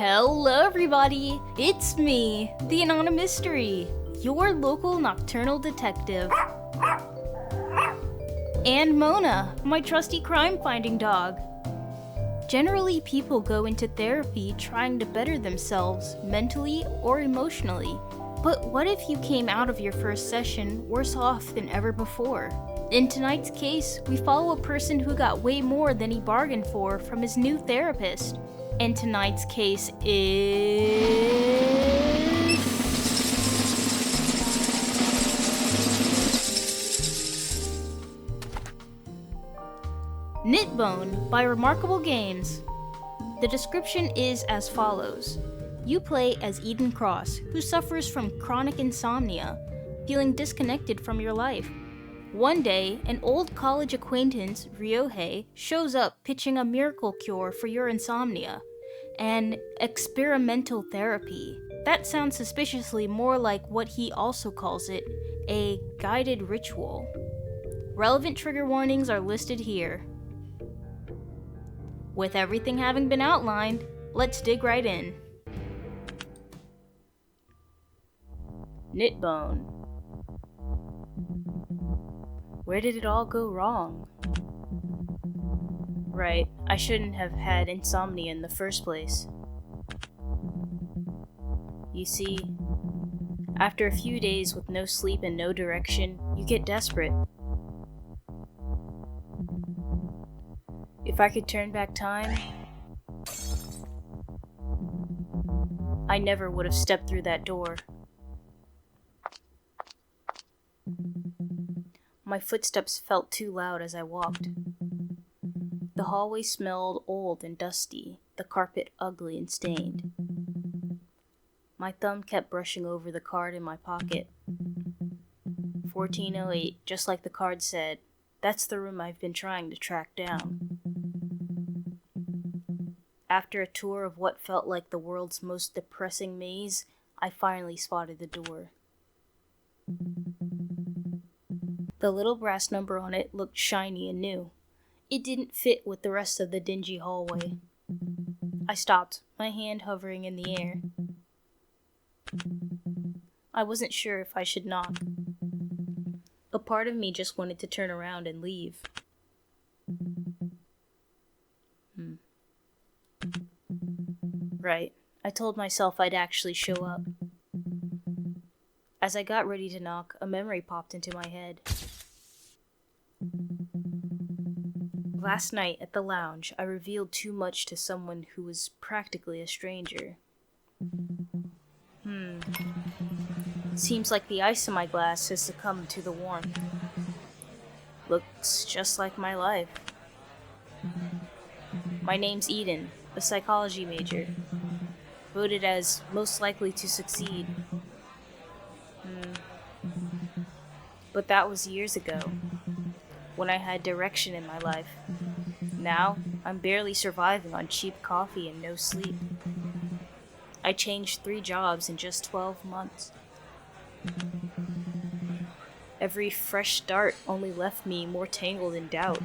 Hello everybody, it's me, the Anonymous Mystery, your local nocturnal detective. And Mona, my trusty crime-finding dog. Generally, people go into therapy trying to better themselves mentally or emotionally. But what if you came out of your first session worse off than ever before? In tonight's case, we follow a person who got way more than he bargained for from his new therapist. And tonight's case is... Knitbone by Remarkable Games. The description is as follows. You play as Eden Cross, who suffers from chronic insomnia, feeling disconnected from your life. One day, an old college acquaintance, Ryohei, shows up pitching a miracle cure for your insomnia. An experimental therapy. That sounds suspiciously more like what he also calls it, a guided ritual. Relevant trigger warnings are listed here. With everything having been outlined, let's dig right in. Knitbone. Where did it all go wrong? Right, I shouldn't have had insomnia in the first place. You see, after a few days with no sleep and no direction, you get desperate. If I could turn back time, I never would have stepped through that door. My footsteps felt too loud as I walked. The hallway smelled old and dusty, the carpet ugly and stained. My thumb kept brushing over the card in my pocket. 1408, just like the card said. That's the room I've been trying to track down. After a tour of what felt like the world's most depressing maze, I finally spotted the door. The little brass number on it looked shiny and new. It didn't fit with the rest of the dingy hallway. I stopped, my hand hovering in the air. I wasn't sure if I should knock. A part of me just wanted to turn around and leave. Right, I told myself I'd actually show up. As I got ready to knock, a memory popped into my head. Last night at the lounge, I revealed too much to someone who was practically a stranger. Seems like the ice in my glass has succumbed to the warmth. Looks just like my life. My name's Eden, a psychology major. Voted as most likely to succeed. But that was years ago, when I had direction in my life. Now, I'm barely surviving on cheap coffee and no sleep. I changed 3 jobs in just 12 months. Every fresh start only left me more tangled in doubt.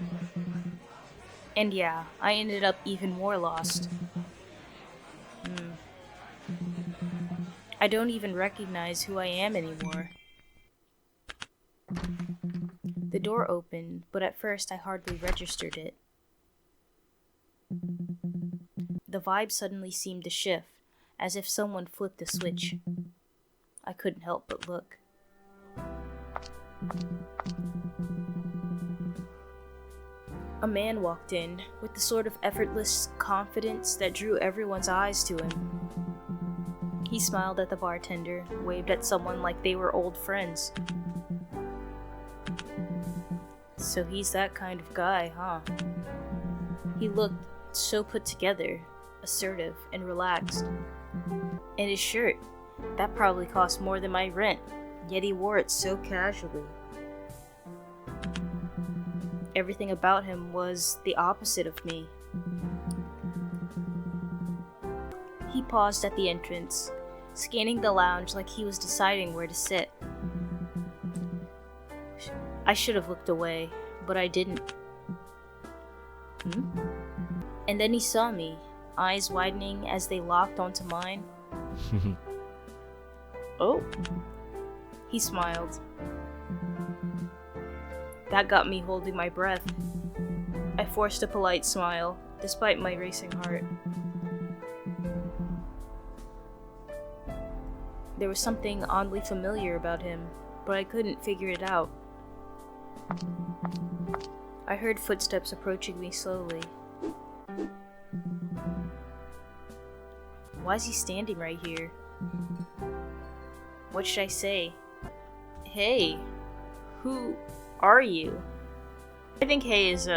And yeah, I ended up even more lost. I don't even recognize who I am anymore. The door opened, but at first I hardly registered it. The vibe suddenly seemed to shift, as if someone flipped a switch. I couldn't help but look. A man walked in, with the sort of effortless confidence that drew everyone's eyes to him. He smiled at the bartender, waved at someone like they were old friends. So he's that kind of guy, huh? He looked so put together, assertive, and relaxed. And his shirt, that probably cost more than my rent, yet he wore it so casually. Everything about him was the opposite of me. He paused at the entrance, scanning the lounge like he was deciding where to sit. I should have looked away, but I didn't. And then he saw me, eyes widening as they locked onto mine. Oh. He smiled. That got me holding my breath. I forced a polite smile, despite my racing heart. There was something oddly familiar about him, but I couldn't figure it out. I heard footsteps approaching me slowly. Why is he standing right here? What should I say? Hey, who are you? I think hey is,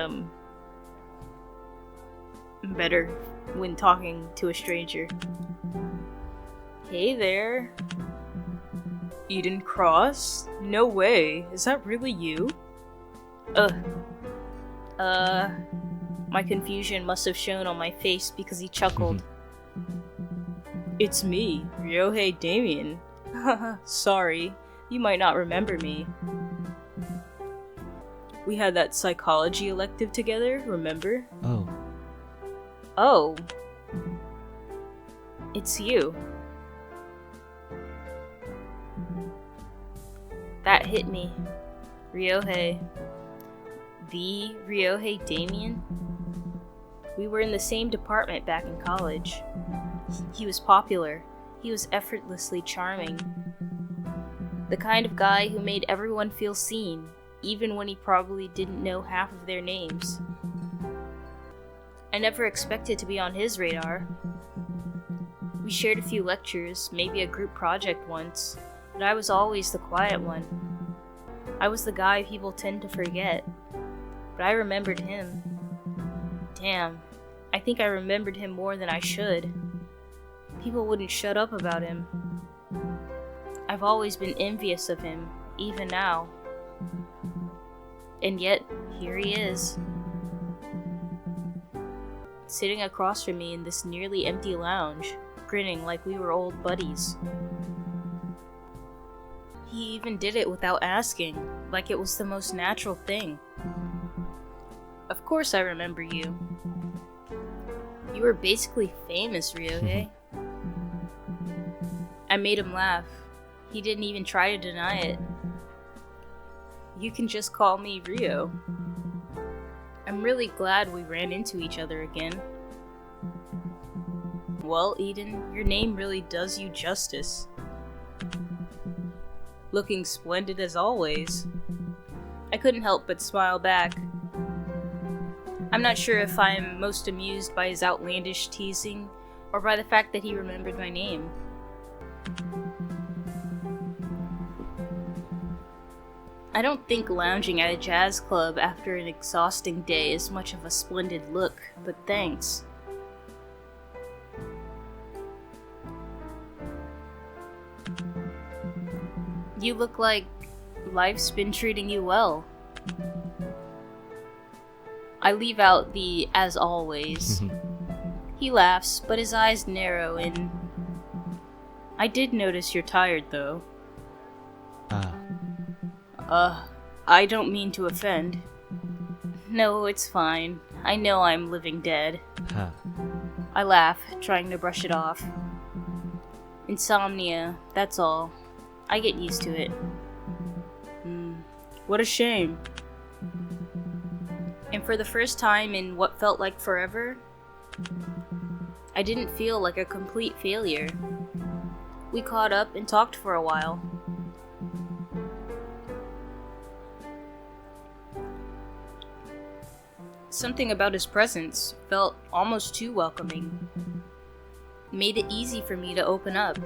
better when talking to a stranger. Hey there. Eden Cross? No way. Is that really you? My confusion must have shown on my face because he chuckled. It's me, Ryohei Damien. Sorry, you might not remember me. We had that psychology elective together, remember? Oh. It's you. That hit me. Ryohei. The Ryohei Damien? We were in the same department back in college. He was popular. He was effortlessly charming. The kind of guy who made everyone feel seen, even when he probably didn't know half of their names. I never expected to be on his radar. We shared a few lectures, maybe a group project once, but I was always the quiet one. I was the guy people tend to forget, but I remembered him. Damn, I think I remembered him more than I should. People wouldn't shut up about him. I've always been envious of him, even now. And yet, here he is. Sitting across from me in this nearly empty lounge, grinning like we were old buddies. He even did it without asking, like it was the most natural thing. Of course I remember you. You were basically famous, Ryohei. I made him laugh. He didn't even try to deny it. You can just call me Ryo. I'm really glad we ran into each other again. Well, Eden, your name really does you justice. Looking splendid as always. I couldn't help but smile back. I'm not sure if I'm most amused by his outlandish teasing, or by the fact that he remembered my name. I don't think lounging at a jazz club after an exhausting day is much of a splendid look, but thanks. You look like life's been treating you well. I leave out the as always. He laughs, but his eyes narrow in... I did notice you're tired, though. I don't mean to offend. No, it's fine. I know I'm living dead. I laugh, trying to brush it off. Insomnia, that's all. I get used to it. What a shame. And for the first time in what felt like forever, I didn't feel like a complete failure. We caught up and talked for a while. Something about his presence felt almost too welcoming. Made it easy for me to open up.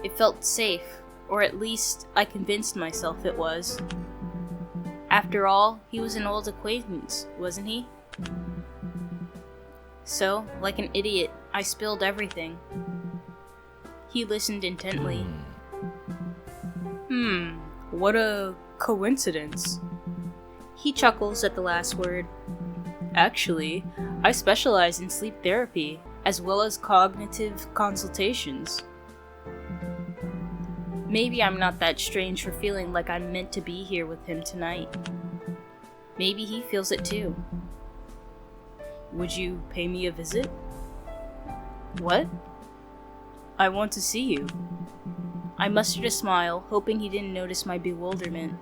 It felt safe, or at least I convinced myself it was. After all, he was an old acquaintance, wasn't he? So, like an idiot, I spilled everything. He listened intently. What a coincidence. He chuckles at the last word. Actually, I specialize in sleep therapy, as well as cognitive consultations. Maybe I'm not that strange for feeling like I'm meant to be here with him tonight. Maybe he feels it too. Would you pay me a visit? What? I want to see you. I mustered a smile, hoping he didn't notice my bewilderment.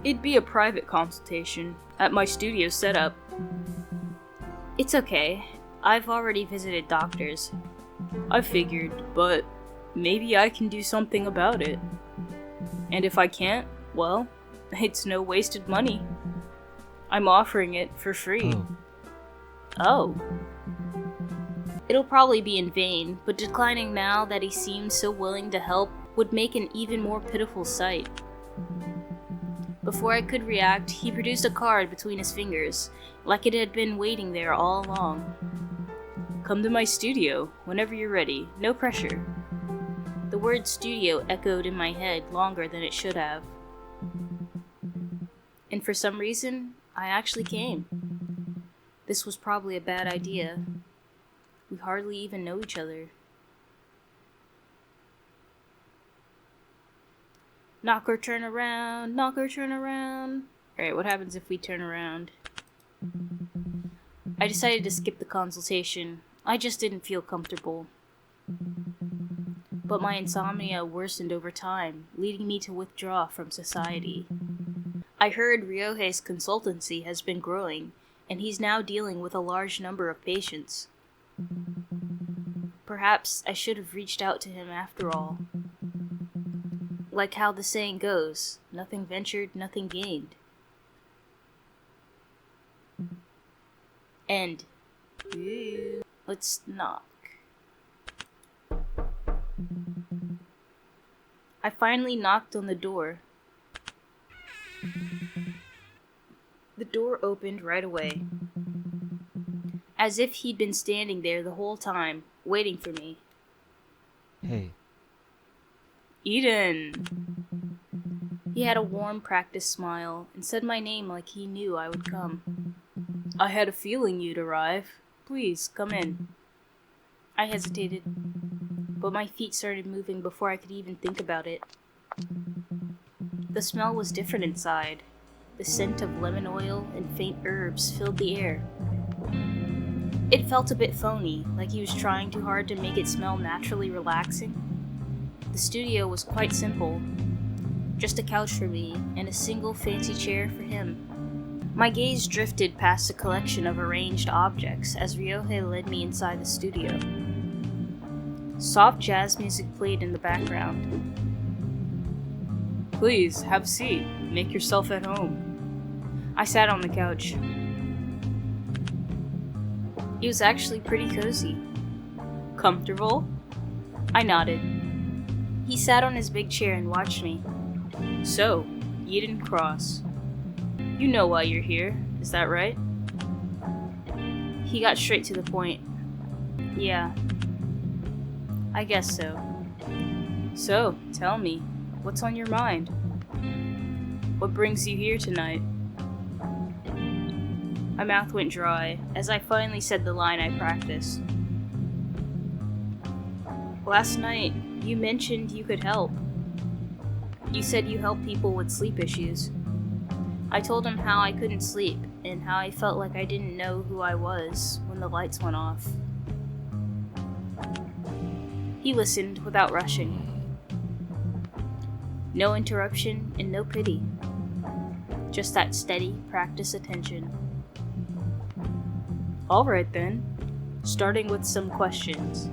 It'd be a private consultation at my studio setup. It's okay. I've already visited doctors. I figured, but maybe I can do something about it. And if I can't, well, it's no wasted money. I'm offering it for free. Oh. It'll probably be in vain, but declining now that he seemed so willing to help would make an even more pitiful sight. Before I could react, he produced a card between his fingers, like it had been waiting there all along. Come to my studio, whenever you're ready, no pressure. The word studio echoed in my head longer than it should have. And for some reason, I actually came. This was probably a bad idea. We hardly even know each other. Knock or turn around, knock or turn around. Alright, what happens if we turn around? I decided to skip the consultation. I just didn't feel comfortable. But my insomnia worsened over time, leading me to withdraw from society. I heard Ryohei's consultancy has been growing, and he's now dealing with a large number of patients. Perhaps I should have reached out to him after all. Like how the saying goes, nothing ventured, nothing gained. End. Ooh. Let's knock. I finally knocked on the door. The door opened right away, as if he'd been standing there the whole time, waiting for me. Hey. Eden! He had a warm, practiced smile, and said my name like he knew I would come. I had a feeling you'd arrive. Please, come in. I hesitated, but my feet started moving before I could even think about it. The smell was different inside. The scent of lemon oil and faint herbs filled the air. It felt a bit phony, like he was trying too hard to make it smell naturally relaxing. The studio was quite simple. Just a couch for me, and a single fancy chair for him. My gaze drifted past a collection of arranged objects as Ryohei led me inside the studio. Soft jazz music played in the background. Please, have a seat. Make yourself at home. I sat on the couch. It was actually pretty cozy. Comfortable? I nodded. He sat on his big chair and watched me. So, Eden Cross. You know why you're here, is that right? He got straight to the point. Yeah. I guess so. So, tell me, what's on your mind? What brings you here tonight? My mouth went dry as I finally said the line I practiced. Last night, you mentioned you could help. You said you help people with sleep issues. I told him how I couldn't sleep and how I felt like I didn't know who I was when the lights went off. He listened without rushing. No interruption and no pity. Just that steady, practiced attention. Alright then, starting with some questions.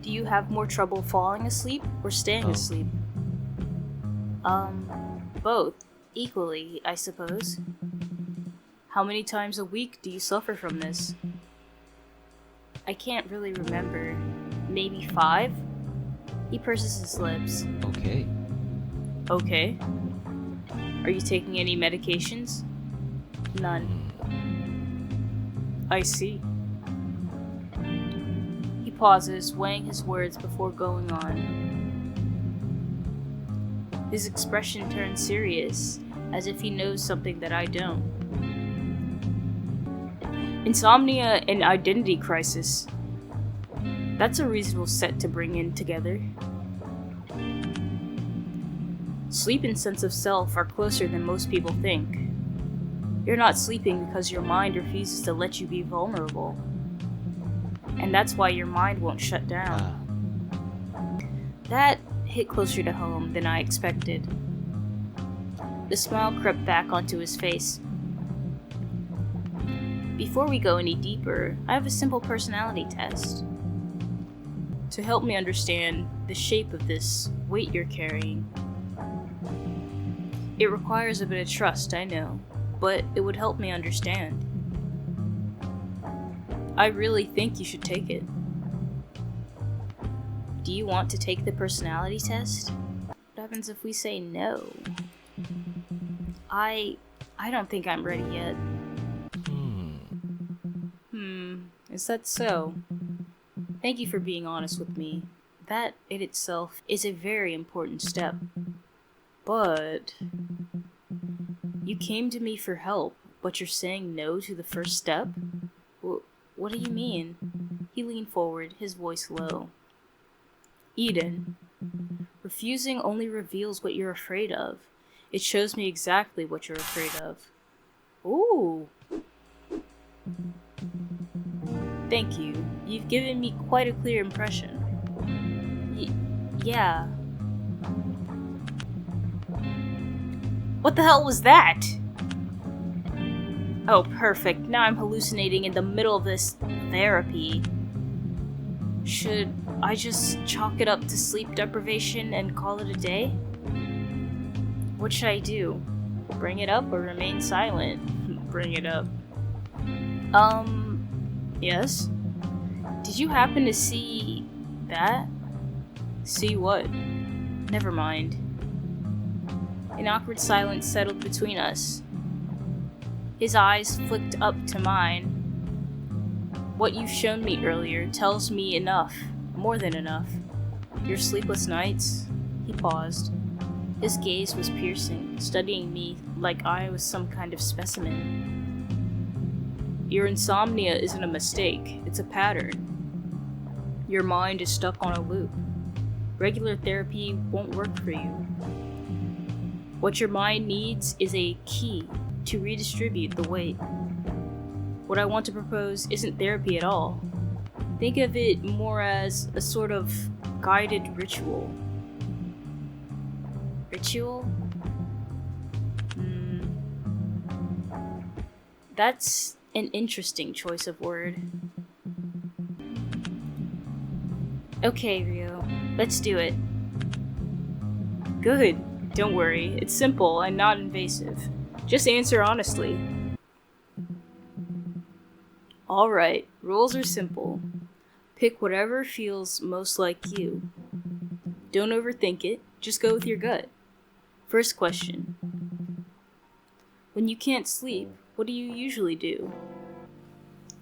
Do you have more trouble falling asleep or staying asleep? Both. Equally, I suppose. How many times a week do you suffer from this? I can't really remember. Maybe 5? He purses his lips. Okay. Okay. Are you taking any medications? None. I see. He pauses, weighing his words before going on. His expression turns serious, as if he knows something that I don't. Insomnia and identity crisis. That's a reasonable set to bring in together. Sleep and sense of self are closer than most people think. You're not sleeping because your mind refuses to let you be vulnerable. And that's why your mind won't shut down. That hit closer to home than I expected. The smile crept back onto his face. Before we go any deeper, I have a simple personality test. To help me understand the shape of this weight you're carrying. It requires a bit of trust, I know, but it would help me understand. I really think you should take it. Do you want to take the personality test? What happens if we say no? I don't think I'm ready yet. Is that so? Thank you for being honest with me. That in itself is a very important step. But you came to me for help, but you're saying no to the first step? What do you mean? He leaned forward, his voice low. Eden, refusing only reveals what you're afraid of. It shows me exactly what you're afraid of. Ooh. Thank you. You've given me quite a clear impression. Yeah. What the hell was that? Oh, perfect. Now I'm hallucinating in the middle of this therapy. Should I just chalk it up to sleep deprivation and call it a day? What should I do? Bring it up or remain silent? Bring it up. Yes? Did you happen to see that? See what? Never mind. An awkward silence settled between us. His eyes flicked up to mine. What you've shown me earlier tells me enough, more than enough. Your sleepless nights? He paused. His gaze was piercing, studying me like I was some kind of specimen. Your insomnia isn't a mistake, it's a pattern. Your mind is stuck on a loop. Regular therapy won't work for you. What your mind needs is a key to redistribute the weight. What I want to propose isn't therapy at all. Think of it more as a sort of guided ritual. Ritual? That's an interesting choice of word. Okay, Rio, let's do it. Good. Don't worry, it's simple and not invasive. Just answer honestly. Alright, rules are simple. Pick whatever feels most like you. Don't overthink it, just go with your gut. First question. When you can't sleep, what do you usually do?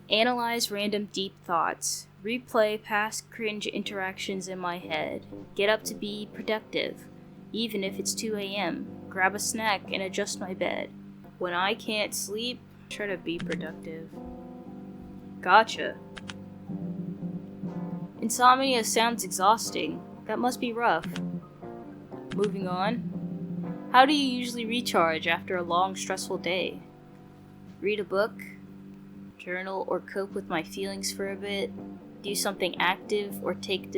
Analyze random deep thoughts. Replay past cringe interactions in my head. Get up to be productive. Even if it's 2 a.m., grab a snack and adjust my bed. When I can't sleep, try to be productive. Gotcha. Insomnia sounds exhausting. That must be rough. Moving on. How do you usually recharge after a long, stressful day? Read a book, journal, or cope with my feelings for a bit, do something active or take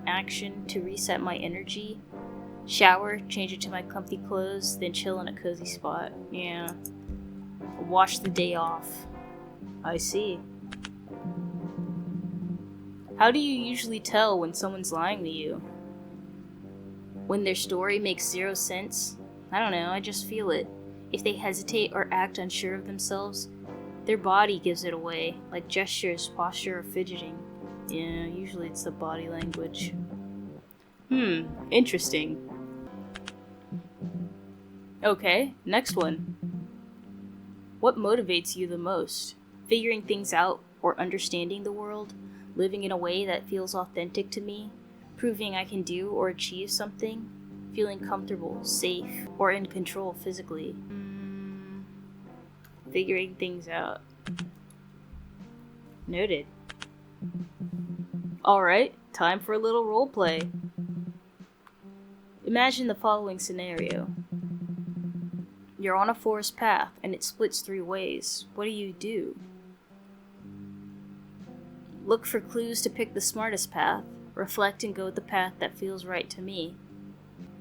action to reset my energy, shower, change into my comfy clothes, then chill in a cozy spot. Yeah. Wash the day off. I see. How do you usually tell when someone's lying to you? When their story makes zero sense? I don't know, I just feel it. If they hesitate or act unsure of themselves, their body gives it away, like gestures, posture, or fidgeting. Yeah, usually it's the body language. Interesting. Okay, next one. What motivates you the most? Figuring things out or understanding the world? Living in a way that feels authentic to me? Proving I can do or achieve something? Feeling comfortable, safe, or in control physically? Figuring things out. Noted. Alright, time for a little roleplay. Imagine the following scenario. You're on a forest path, and it splits 3 ways. What do? Look for clues to pick the smartest path. Reflect and go the path that feels right to me.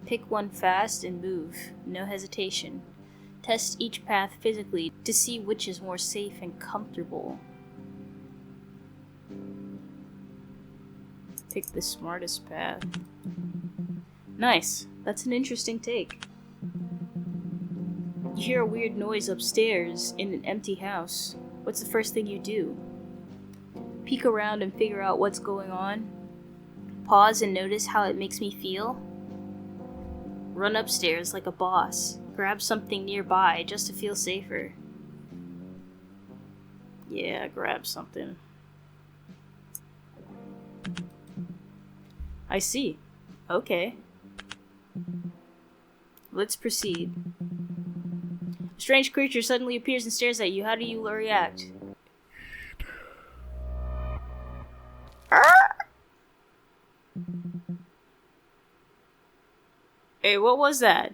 Pick one fast and move. No hesitation. Test each path physically to see which is more safe and comfortable. Pick the smartest path. Nice. That's an interesting take. You hear a weird noise upstairs in an empty house. What's the first thing you do? Peek around and figure out what's going on. Pause and notice how it makes me feel. Run upstairs like a boss. Grab something nearby just to feel safer. Yeah, grab something. I see. Okay. Let's proceed. A strange creature suddenly appears and stares at you. How do you react? Hey, what was that?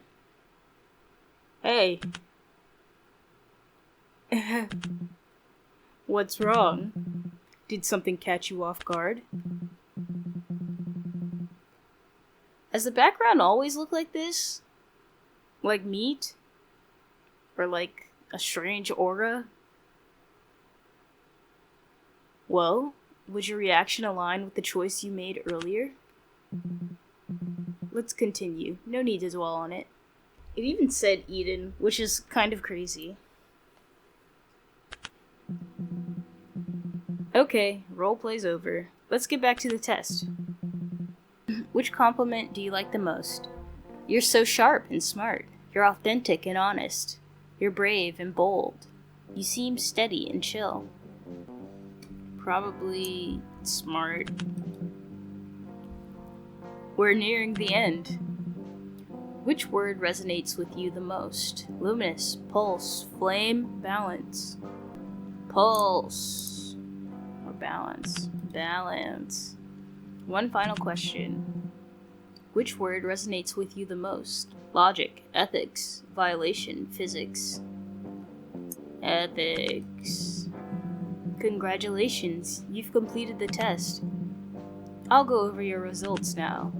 Hey. What's wrong? Did something catch you off guard? Has the background always looked like this? Like meat? Or like a strange aura? Well, would your reaction align with the choice you made earlier? Let's continue. No need to dwell on it. It even said Eden, which is kind of crazy. Okay, roleplay's over. Let's get back to the test. Which compliment do you like the most? You're so sharp and smart. You're authentic and honest. You're brave and bold. You seem steady and chill. Probably smart. We're nearing the end. Which word resonates with you the most? Luminous, pulse, flame, balance. Pulse. Or balance. Balance. One final question. Which word resonates with you the most? Logic, ethics, violation, physics. Ethics. Congratulations, you've completed the test. I'll go over your results now.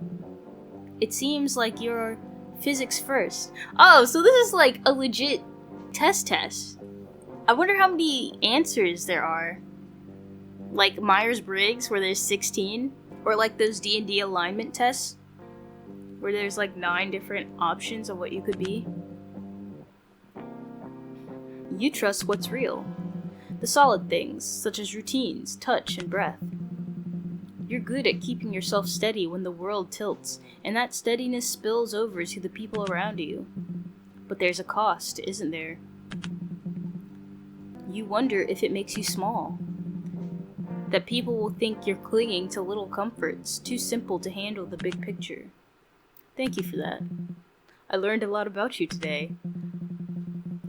It seems like you're physics first. Oh, so this is like a legit test. I wonder how many answers there are. Like Myers-Briggs, where there's 16? Or like those D&D alignment tests, where there's like 9 different options of what you could be. You trust what's real. The solid things, such as routines, touch, and breath. You're good at keeping yourself steady when the world tilts, and that steadiness spills over to the people around you. But there's a cost, isn't there? You wonder if it makes you small. That people will think you're clinging to little comforts, too simple to handle the big picture. Thank you for that. I learned a lot about you today.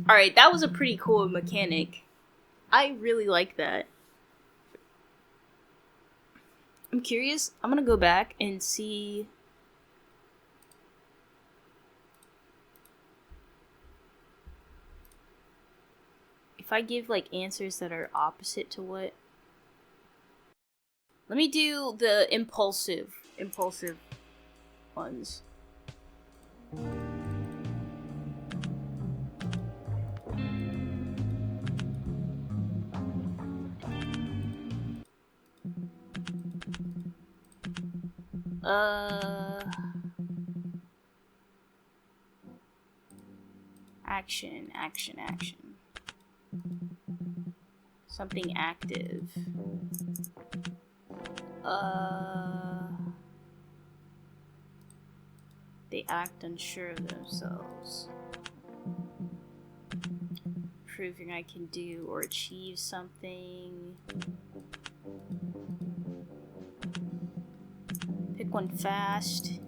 Alright, that was a pretty cool mechanic. I really like that. I'm curious. I'm gonna go back and see. If I give like answers that are opposite to what. Let me do the impulsive ones. Action. Something active. They act unsure of themselves. Proving I can do or achieve something. Pick one fast.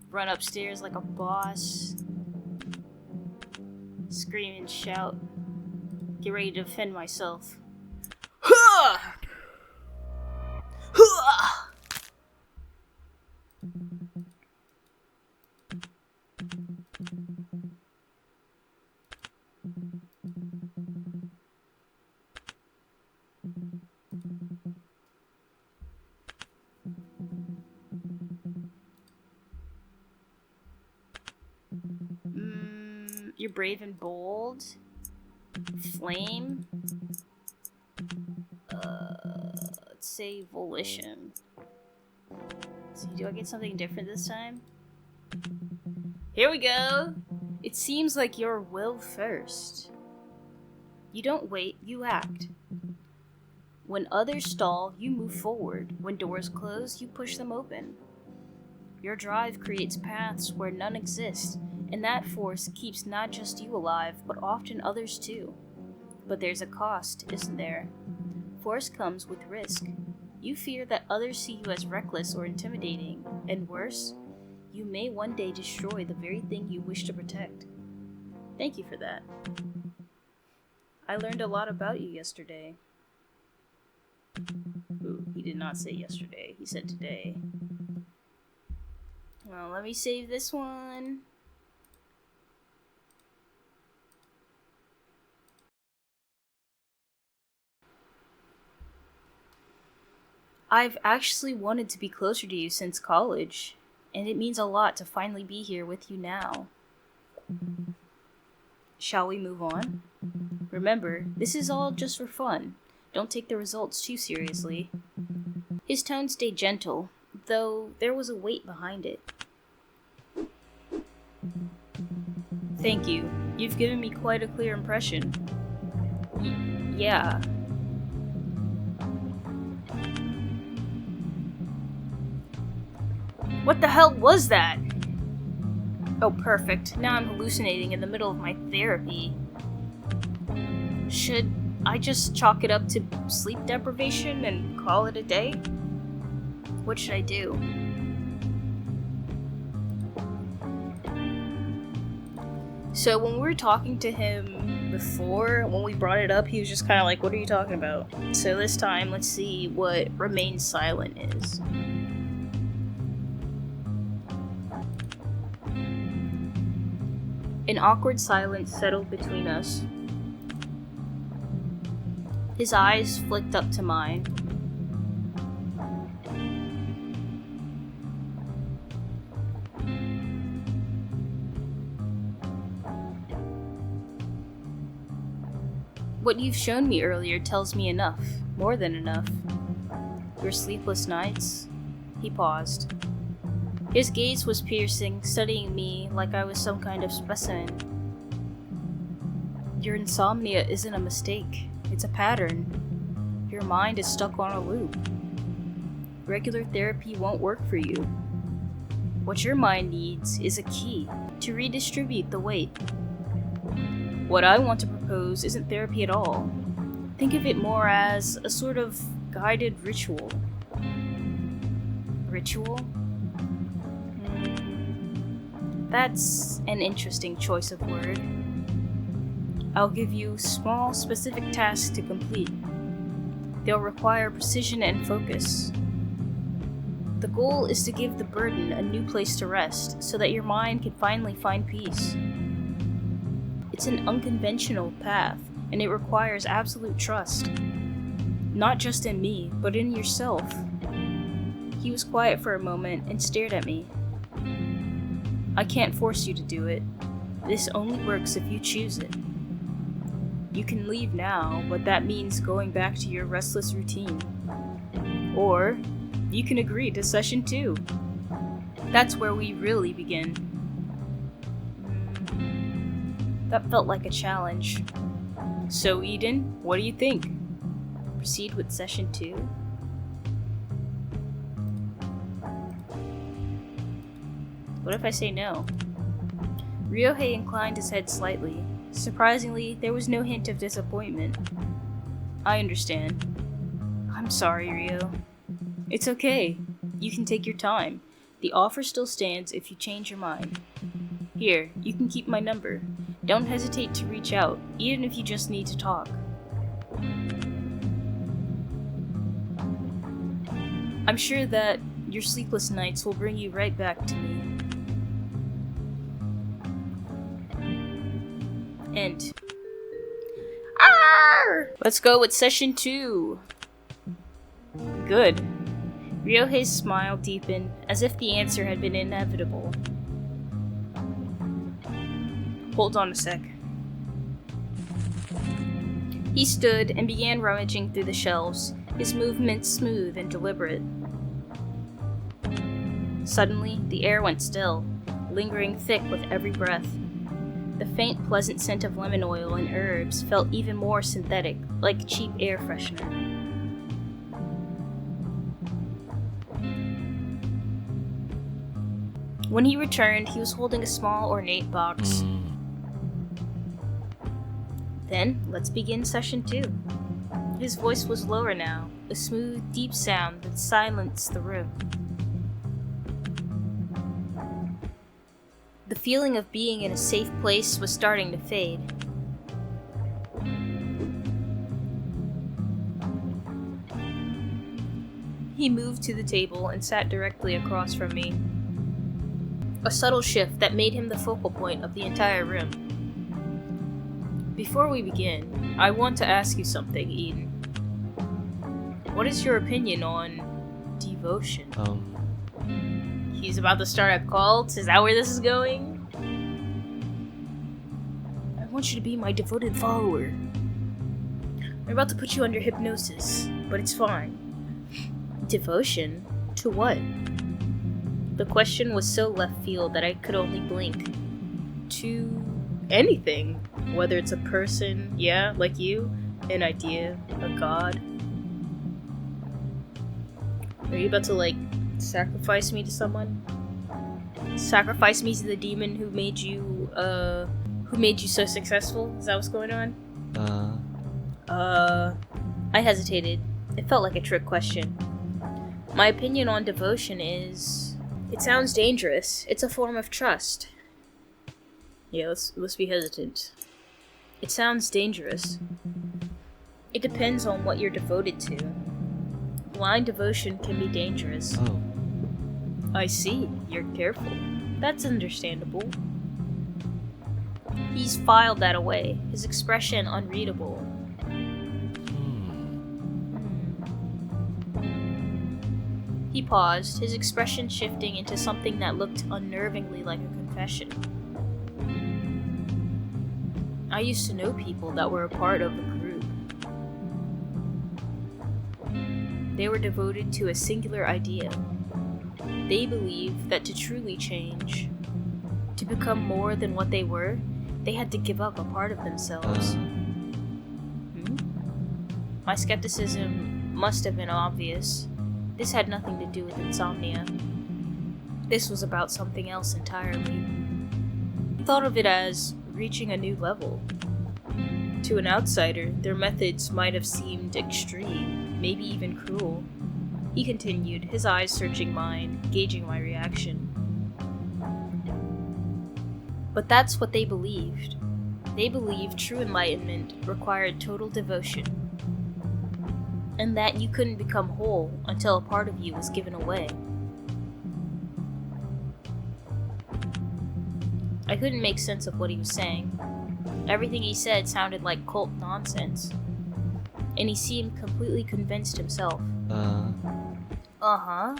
Run upstairs like a boss. Scream and shout. Get ready to defend myself. You're brave and bold. Flame. Let's say volition. Let's see, do I get something different this time? Here we go! It seems like your will first. You don't wait, you act. When others stall, you move forward. When doors close, you push them open. Your drive creates paths where none exist, and that force keeps not just you alive, but often others too. But there's a cost, isn't there? Force comes with risk. You fear that others see you as reckless or intimidating, and worse, you may one day destroy the very thing you wish to protect. Thank you for that. I learned a lot about you yesterday. Ooh, he did not say yesterday, he said today. Well, let me save this one. I've actually wanted to be closer to you since college, and it means a lot to finally be here with you now. Shall we move on? Remember, this is all just for fun. Don't take the results too seriously. His tone stayed gentle, though there was a weight behind it. Thank you. You've given me quite a clear impression. Yeah. What the hell was that? Oh, perfect. Now I'm hallucinating in the middle of my therapy. Should I just chalk it up to sleep deprivation and call it a day? What should I do? So when we were talking to him before, when we brought it up, he was just kind of like, what are you talking about? So this time, let's see what remain silent is. An awkward silence settled between us. His eyes flicked up to mine. What you've shown me earlier tells me enough, more than enough. Your sleepless nights? He paused. His gaze was piercing, studying me like I was some kind of specimen. Your insomnia isn't a mistake, it's a pattern. Your mind is stuck on a loop. Regular therapy won't work for you. What your mind needs is a key to redistribute the weight. What I want to propose isn't therapy at all. Think of it more as a sort of guided ritual. Ritual? That's an interesting choice of word. I'll give you small, specific tasks to complete. They'll require precision and focus. The goal is to give the burden a new place to rest, so that your mind can finally find peace. It's an unconventional path, and it requires absolute trust. Not just in me, but in yourself. He was quiet for a moment and stared at me. I can't force you to do it. This only works if you choose it. You can leave now, but that means going back to your restless routine. Or, you can agree to session 2. That's where we really begin. That felt like a challenge. So, Eden, what do you think? Proceed with session 2? What if I say no? Ryohei inclined his head slightly. Surprisingly, there was no hint of disappointment. I understand. I'm sorry, Ryo. It's okay. You can take your time. The offer still stands if you change your mind. Here, you can keep my number. Don't hesitate to reach out, even if you just need to talk. I'm sure that your sleepless nights will bring you right back to me. End. Arr! Let's go with session 2. Good. Ryohei's smile deepened, as if the answer had been inevitable. Hold on a sec. He stood and began rummaging through the shelves, his movements smooth and deliberate. Suddenly, the air went still, lingering thick with every breath. The faint, pleasant scent of lemon oil and herbs felt even more synthetic, like cheap air freshener. When he returned, he was holding a small, ornate box. Then, let's begin session 2. His voice was lower now, a smooth, deep sound that silenced the room. The feeling of being in a safe place was starting to fade. He moved to the table and sat directly across from me. A subtle shift that made him the focal point of the entire room. Before we begin, I want to ask you something, Eden. What is your opinion on devotion? He's about to start a cult? Is that where this is going? I want you to be my devoted follower. I'm about to put you under hypnosis, but it's fine. Devotion? To what? The question was so left field that I could only blink. To anything. Whether it's a person, yeah, like you, an idea, a god. Are you about to, sacrifice me to someone? Sacrifice me to the demon who made you so successful? Is that what's going on? I hesitated. It felt like a trick question. My opinion on devotion is... It sounds dangerous. It's a form of trust. Yeah, let's be hesitant. It sounds dangerous. It depends on what you're devoted to. Blind devotion can be dangerous. Oh. I see. You're careful. That's understandable. He's filed that away, his expression unreadable. He paused, his expression shifting into something that looked unnervingly like a confession. I used to know people that were a part of a group. They were devoted to a singular idea. They believed that to truly change, to become more than what they were, they had to give up a part of themselves. My skepticism must have been obvious. This had nothing to do with insomnia. This was about something else entirely. I thought of it as reaching a new level. To an outsider, their methods might have seemed extreme, maybe even cruel. He continued, his eyes searching mine, gauging my reaction. But that's what they believed. They believed true enlightenment required total devotion, and that you couldn't become whole until a part of you was given away. I couldn't make sense of what he was saying. Everything he said sounded like cult nonsense, and he seemed completely convinced himself. Uh-huh.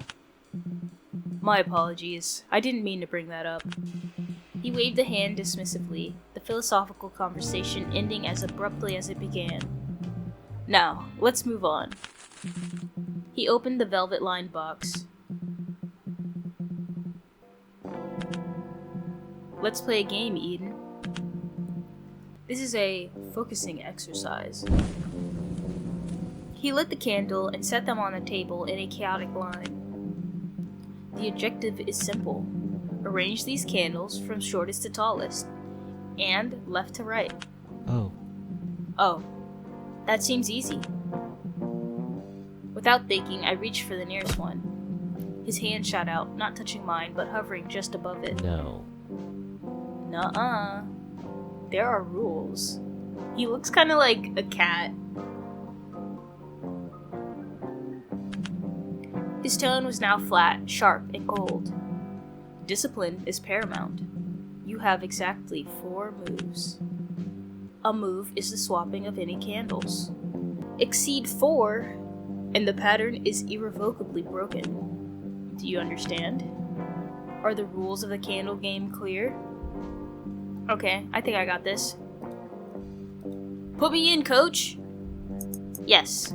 My apologies. I didn't mean to bring that up. He waved a hand dismissively, the philosophical conversation ending as abruptly as it began. Now, let's move on. He opened the velvet-lined box. Let's play a game, Eden. This is a focusing exercise. He lit the candle and set them on the table in a chaotic line. The objective is simple. Arrange these candles from shortest to tallest, and left to right. Oh, that seems easy. Without thinking, I reached for the nearest one. His hand shot out, not touching mine, but hovering just above it. No. Nuh-uh. There are rules. He looks kind of like a cat. His tone was now flat, sharp, and cold. Discipline is paramount. You have exactly 4 moves. A move is the swapping of any candles. Exceed 4, and the pattern is irrevocably broken. Do you understand? Are the rules of the candle game clear? Okay, I think I got this. Put me in, coach! Yes.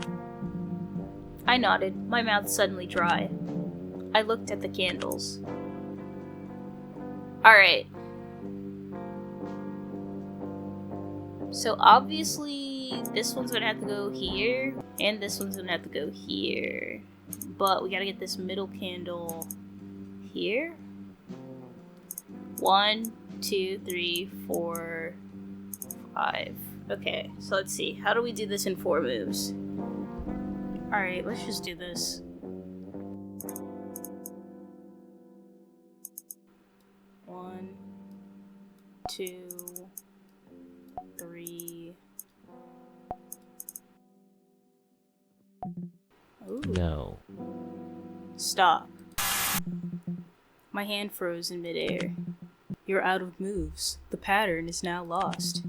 I nodded, my mouth suddenly dry. I looked at the candles. Alright. So obviously, this one's gonna have to go here, and this one's gonna have to go here. But we gotta get this middle candle here. 1, 2, 3, 4, 5. Okay, so let's see. How do we do this in 4 moves? Alright, let's just do this. 1, 2, 3. Ooh. No. Stop. My hand froze in midair. You're out of moves. The pattern is now lost.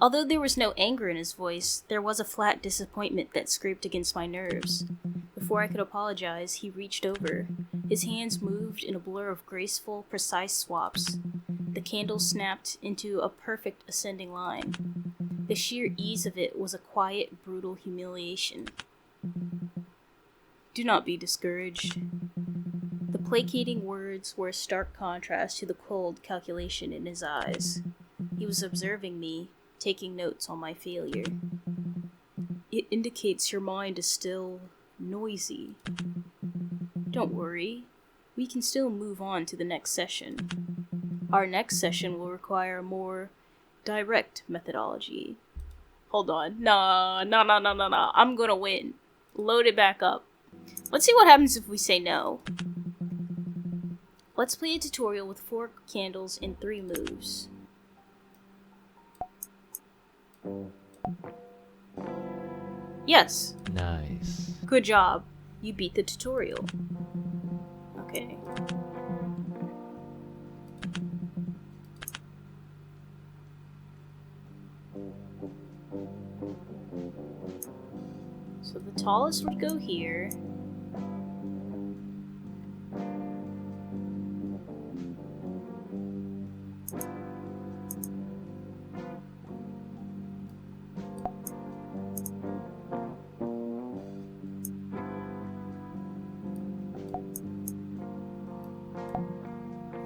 Although there was no anger in his voice, there was a flat disappointment that scraped against my nerves. Before I could apologize, he reached over. His hands moved in a blur of graceful, precise swaps. The candle snapped into a perfect ascending line. The sheer ease of it was a quiet, brutal humiliation. Do not be discouraged. The placating words were a stark contrast to the cold calculation in his eyes. He was observing me, taking notes on my failure. It indicates your mind is still noisy. Don't worry, we can still move on to the next session. Our next session will require a more direct methodology. Hold on. No. I'm gonna win. Load it back up. Let's see what happens if we say no. Let's play a tutorial with 4 candles in 3 moves. Yes. Nice. Good job. You beat the tutorial. Okay. So the tallest would go here.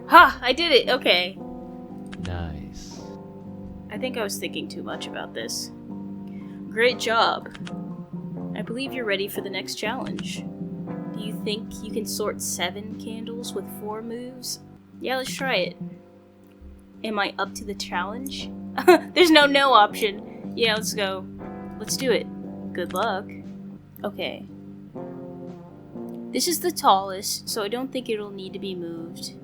Ha! I did it! Okay. Nice. I think I was thinking too much about this. Great job. I believe you're ready for the next challenge. Do you think you can sort 7 candles with 4 moves? Yeah, let's try it. Am I up to the challenge? There's no option. Yeah, let's go. Let's do it. Good luck. Okay. This is the tallest, so I don't think it'll need to be moved.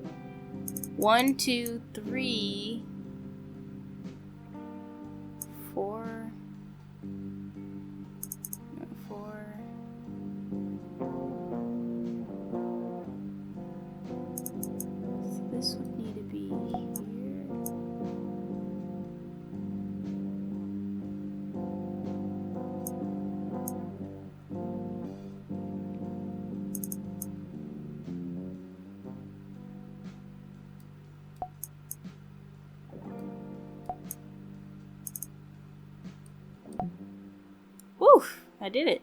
1, 2, 3, 4. No, 4. So this would need to be here. Woo! I did it.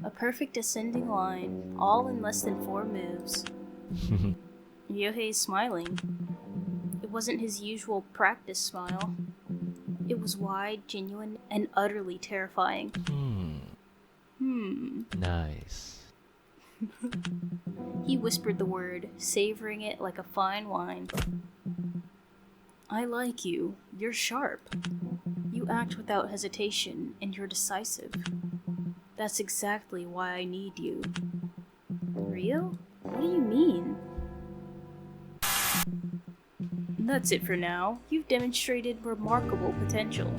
A perfect ascending line, all in less than 4 moves. Yohei's smiling. It wasn't his usual practice smile. It was wide, genuine, and utterly terrifying. Nice. He whispered the word, savoring it like a fine wine. I like you. You're sharp. You act without hesitation, and you're decisive. That's exactly why I need you. Rio? What do you mean? That's it for now. You've demonstrated remarkable potential.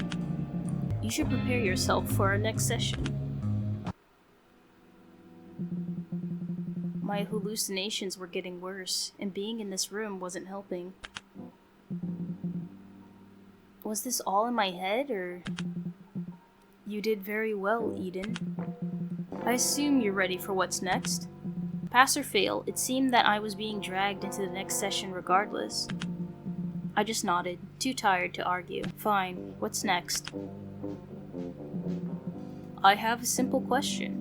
You should prepare yourself for our next session. My hallucinations were getting worse, and being in this room wasn't helping. Was this all in my head, or... You did very well, Eden. I assume you're ready for what's next? Pass or fail, it seemed that I was being dragged into the next session regardless. I just nodded, too tired to argue. Fine, what's next? I have a simple question.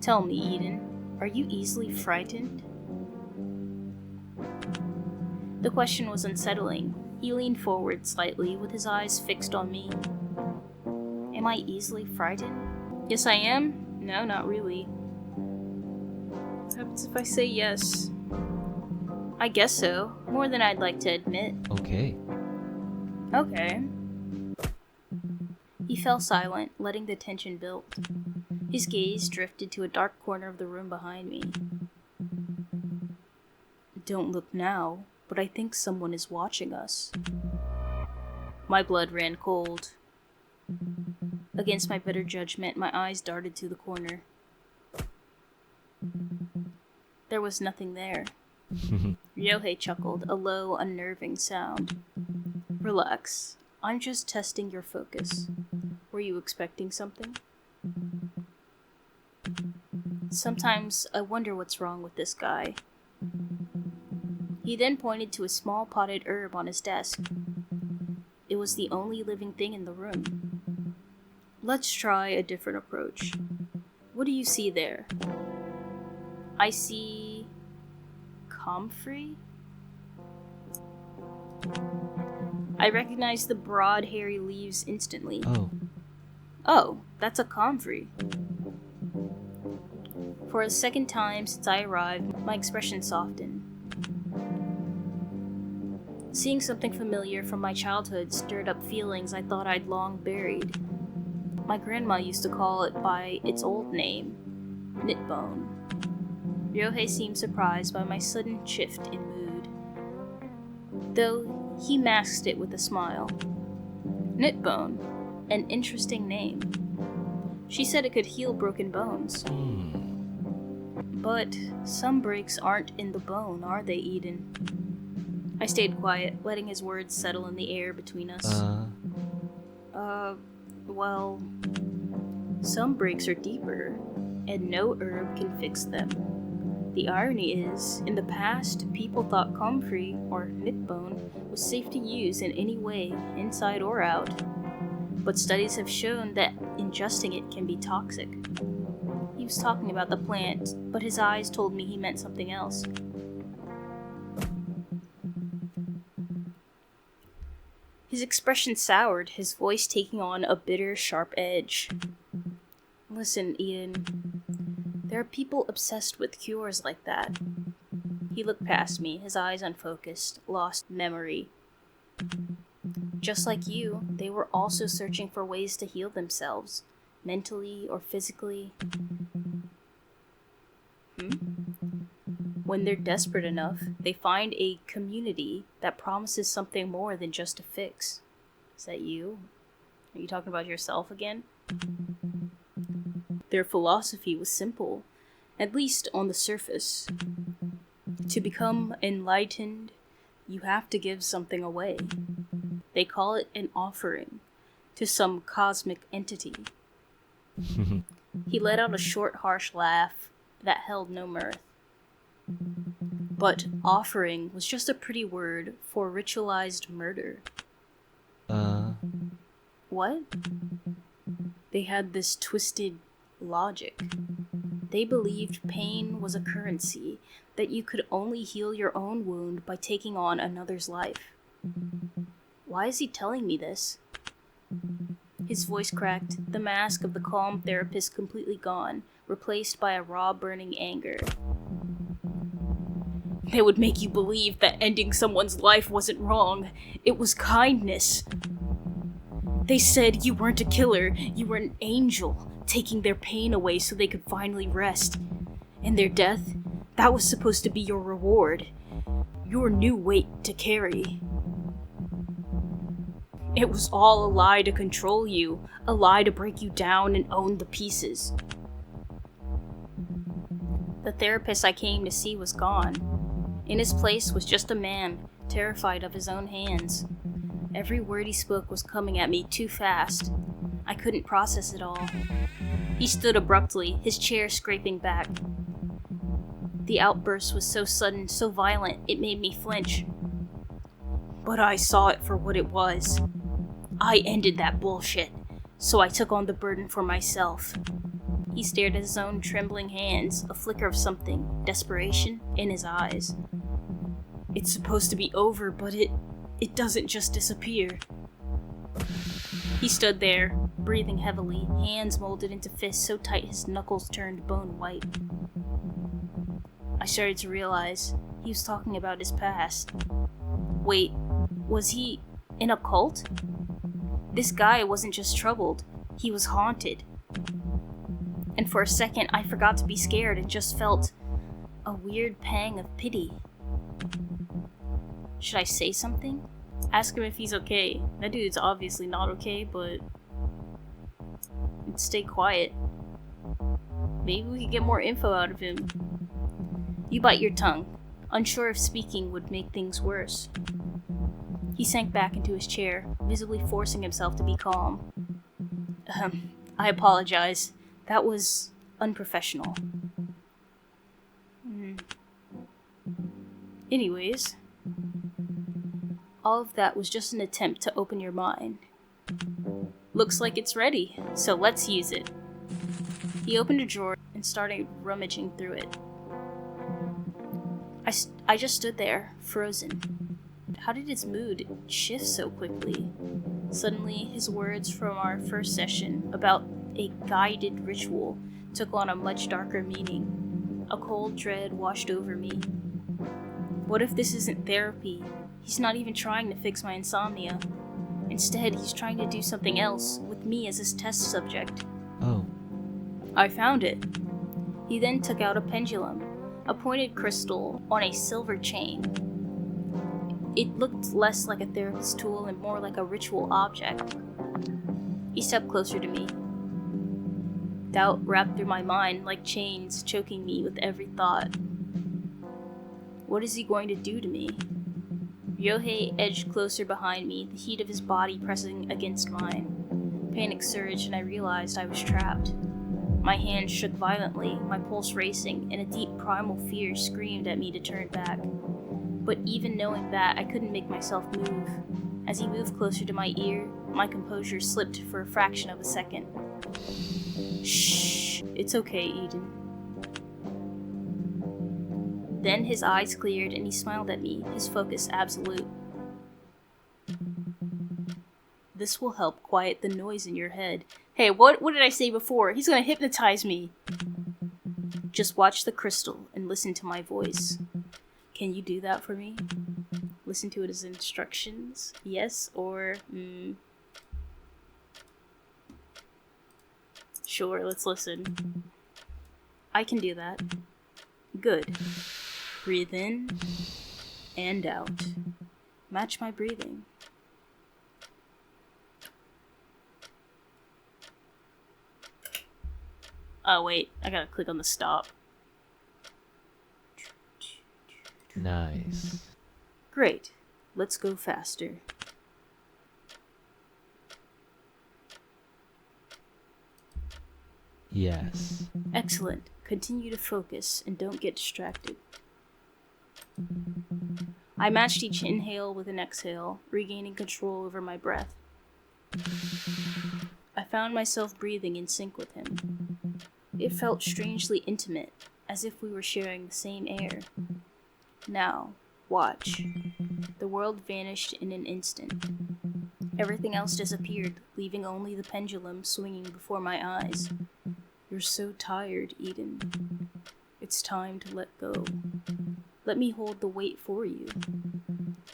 Tell me, Eden, are you easily frightened? The question was unsettling. He leaned forward slightly, with his eyes fixed on me. Am I easily frightened? Yes, I am. No, not really. What happens if I say yes? I guess so. More than I'd like to admit. Okay. Okay. He fell silent, letting the tension build. His gaze drifted to a dark corner of the room behind me. Don't look now, but I think someone is watching us. My blood ran cold. Against my better judgment, my eyes darted to the corner. There was nothing there. Ryohei chuckled, a low, unnerving sound. Relax. I'm just testing your focus. Were you expecting something? Sometimes I wonder what's wrong with this guy. He then pointed to a small potted herb on his desk. It was the only living thing in the room. Let's try a different approach. What do you see there? I see... comfrey? I recognized the broad, hairy leaves instantly. Oh, that's a comfrey. For a second time since I arrived, my expression softened. Seeing something familiar from my childhood stirred up feelings I thought I'd long buried. My grandma used to call it by its old name, Knitbone. Ryohei seemed surprised by my sudden shift in mood, though he masked it with a smile. Knitbone, an interesting name. She said it could heal broken bones. But some breaks aren't in the bone, are they, Eden? I stayed quiet, letting his words settle in the air between us. Well, some breaks are deeper, and no herb can fix them. The irony is, in the past, people thought comfrey, or knitbone, was safe to use in any way, inside or out. But studies have shown that ingesting it can be toxic. He was talking about the plant, but his eyes told me he meant something else. His expression soured, his voice taking on a bitter, sharp edge. Listen, Eden. There are people obsessed with cures like that. He looked past me, his eyes unfocused, lost memory. Just like you, they were also searching for ways to heal themselves, mentally or physically. When they're desperate enough, they find a community that promises something more than just a fix. Is that you? Are you talking about yourself again? Their philosophy was simple, at least on the surface. To become enlightened, you have to give something away. They call it an offering to some cosmic entity. He let out a short, harsh laugh that held no mirth. But offering was just a pretty word for ritualized murder. What? They had this twisted logic. They believed pain was a currency, that you could only heal your own wound by taking on another's life. Why is he telling me this? His voice cracked, the mask of the calm therapist completely gone, replaced by a raw, burning anger. They would make you believe that ending someone's life wasn't wrong. It was kindness. They said you weren't a killer, you were an angel, taking their pain away so they could finally rest. And their death, that was supposed to be your reward. Your new weight to carry. It was all a lie to control you, a lie to break you down and own the pieces. The therapist I came to see was gone. In his place was just a man, terrified of his own hands. Every word he spoke was coming at me too fast. I couldn't process it all. He stood abruptly, his chair scraping back. The outburst was so sudden, so violent, it made me flinch. But I saw it for what it was. I ended that bullshit, so I took on the burden for myself. He stared at his own trembling hands, a flicker of something, desperation, in his eyes. It's supposed to be over, but it doesn't just disappear. He stood there, breathing heavily, hands molded into fists so tight his knuckles turned bone white. I started to realize he was talking about his past. Wait, was he in a cult? This guy wasn't just troubled, he was haunted. And for a second, I forgot to be scared and just felt a weird pang of pity. Should I say something? Ask him if he's okay. That dude's obviously not okay, but stay quiet. Maybe we could get more info out of him. You bite your tongue, unsure if speaking would make things worse. He sank back into his chair, visibly forcing himself to be calm. I apologize. That was unprofessional. Anyways, all of that was just an attempt to open your mind. Looks like it's ready, so let's use it. He opened a drawer and started rummaging through it. I just stood there, frozen. How did his mood shift so quickly? Suddenly, his words from our first session about a guided ritual took on a much darker meaning. A cold dread washed over me. What if this isn't therapy? He's not even trying to fix my insomnia. Instead, he's trying to do something else, with me as his test subject. Oh. I found it. He then took out a pendulum, a pointed crystal on a silver chain. It looked less like a therapist's tool and more like a ritual object. He stepped closer to me. Doubt wrapped through my mind like chains, choking me with every thought. What is he going to do to me? Ryohei edged closer behind me, the heat of his body pressing against mine. Panic surged and I realized I was trapped. My hands shook violently, my pulse racing, and a deep primal fear screamed at me to turn back. But even knowing that, I couldn't make myself move. As he moved closer to my ear, my composure slipped for a fraction of a second. Shh, it's okay, Eden. Then his eyes cleared and he smiled at me, his focus absolute. This will help quiet the noise in your head. Hey, what did I say before? He's gonna hypnotize me. Just watch the crystal and listen to my voice. Can you do that for me? Listen to it as instructions? Yes or Sure, let's listen. I can do that. Good. Breathe in and out. Match my breathing. Oh wait, I gotta click on the stop. Nice. Great. Let's go faster. Yes. Excellent. Continue to focus and don't get distracted. I matched each inhale with an exhale, regaining control over my breath. I found myself breathing in sync with him. It felt strangely intimate, as if we were sharing the same air. Now, watch. The world vanished in an instant. Everything else disappeared, leaving only the pendulum swinging before my eyes. You're so tired, Eden. It's time to let go. Let me hold the weight for you.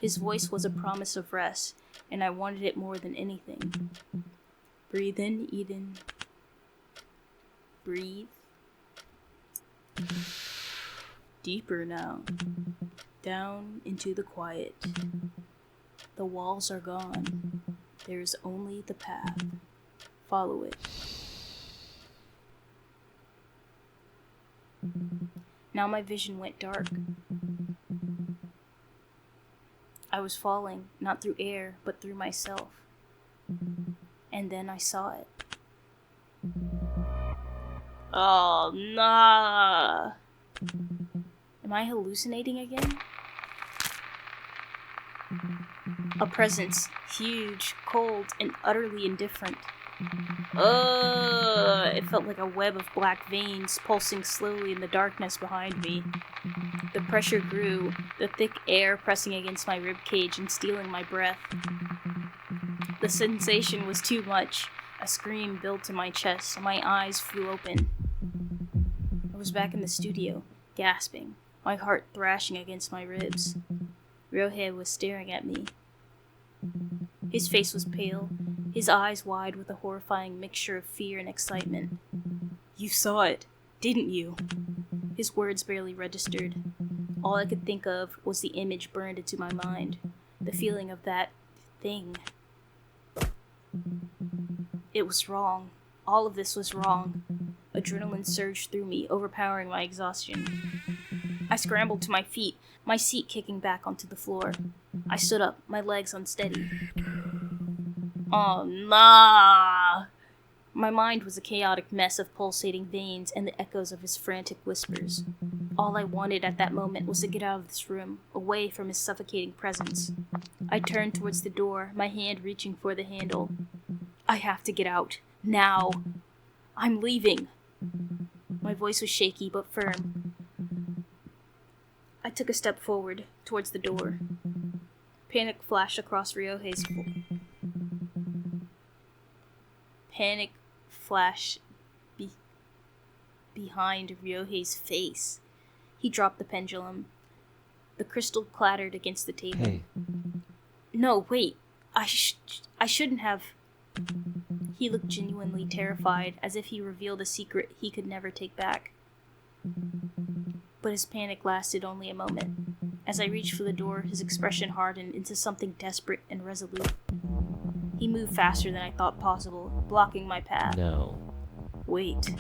His voice was a promise of rest, and I wanted it more than anything. Breathe in, Eden. Breathe. Deeper now. Down into the quiet. The walls are gone. There's only the path. Follow it. Now my vision went dark. I was falling, not through air, but through myself. And then I saw it. Oh, nah. Am I hallucinating again? A presence, huge, cold, and utterly indifferent. It felt like a web of black veins pulsing slowly in the darkness behind me. The pressure grew, the thick air pressing against my ribcage and stealing my breath. The sensation was too much. A scream built in my chest, and my eyes flew open. I was back in the studio, gasping, my heart thrashing against my ribs. Ryohei was staring at me. His face was pale, his eyes wide with a horrifying mixture of fear and excitement. "You saw it, didn't you?" His words barely registered. All I could think of was the image burned into my mind, the feeling of that thing. It was wrong. All of this was wrong. Adrenaline surged through me, overpowering my exhaustion. I scrambled to my feet, my seat kicking back onto the floor. I stood up, my legs unsteady. Oh, nah! My mind was a chaotic mess of pulsating veins and the echoes of his frantic whispers. All I wanted at that moment was to get out of this room, away from his suffocating presence. I turned towards the door, my hand reaching for the handle. I have to get out. Now. I'm leaving. My voice was shaky but firm. I took a step forward, towards the door. Panic flashed across Ryohei's Panic flashed behind Ryohei's face. He dropped the pendulum. The crystal clattered against the table. Hey. No, wait. I shouldn't have... He looked genuinely terrified, as if he revealed a secret he could never take back. But his panic lasted only a moment. As I reached for the door, his expression hardened into something desperate and resolute. He moved faster than I thought possible, blocking my path. No. Wait.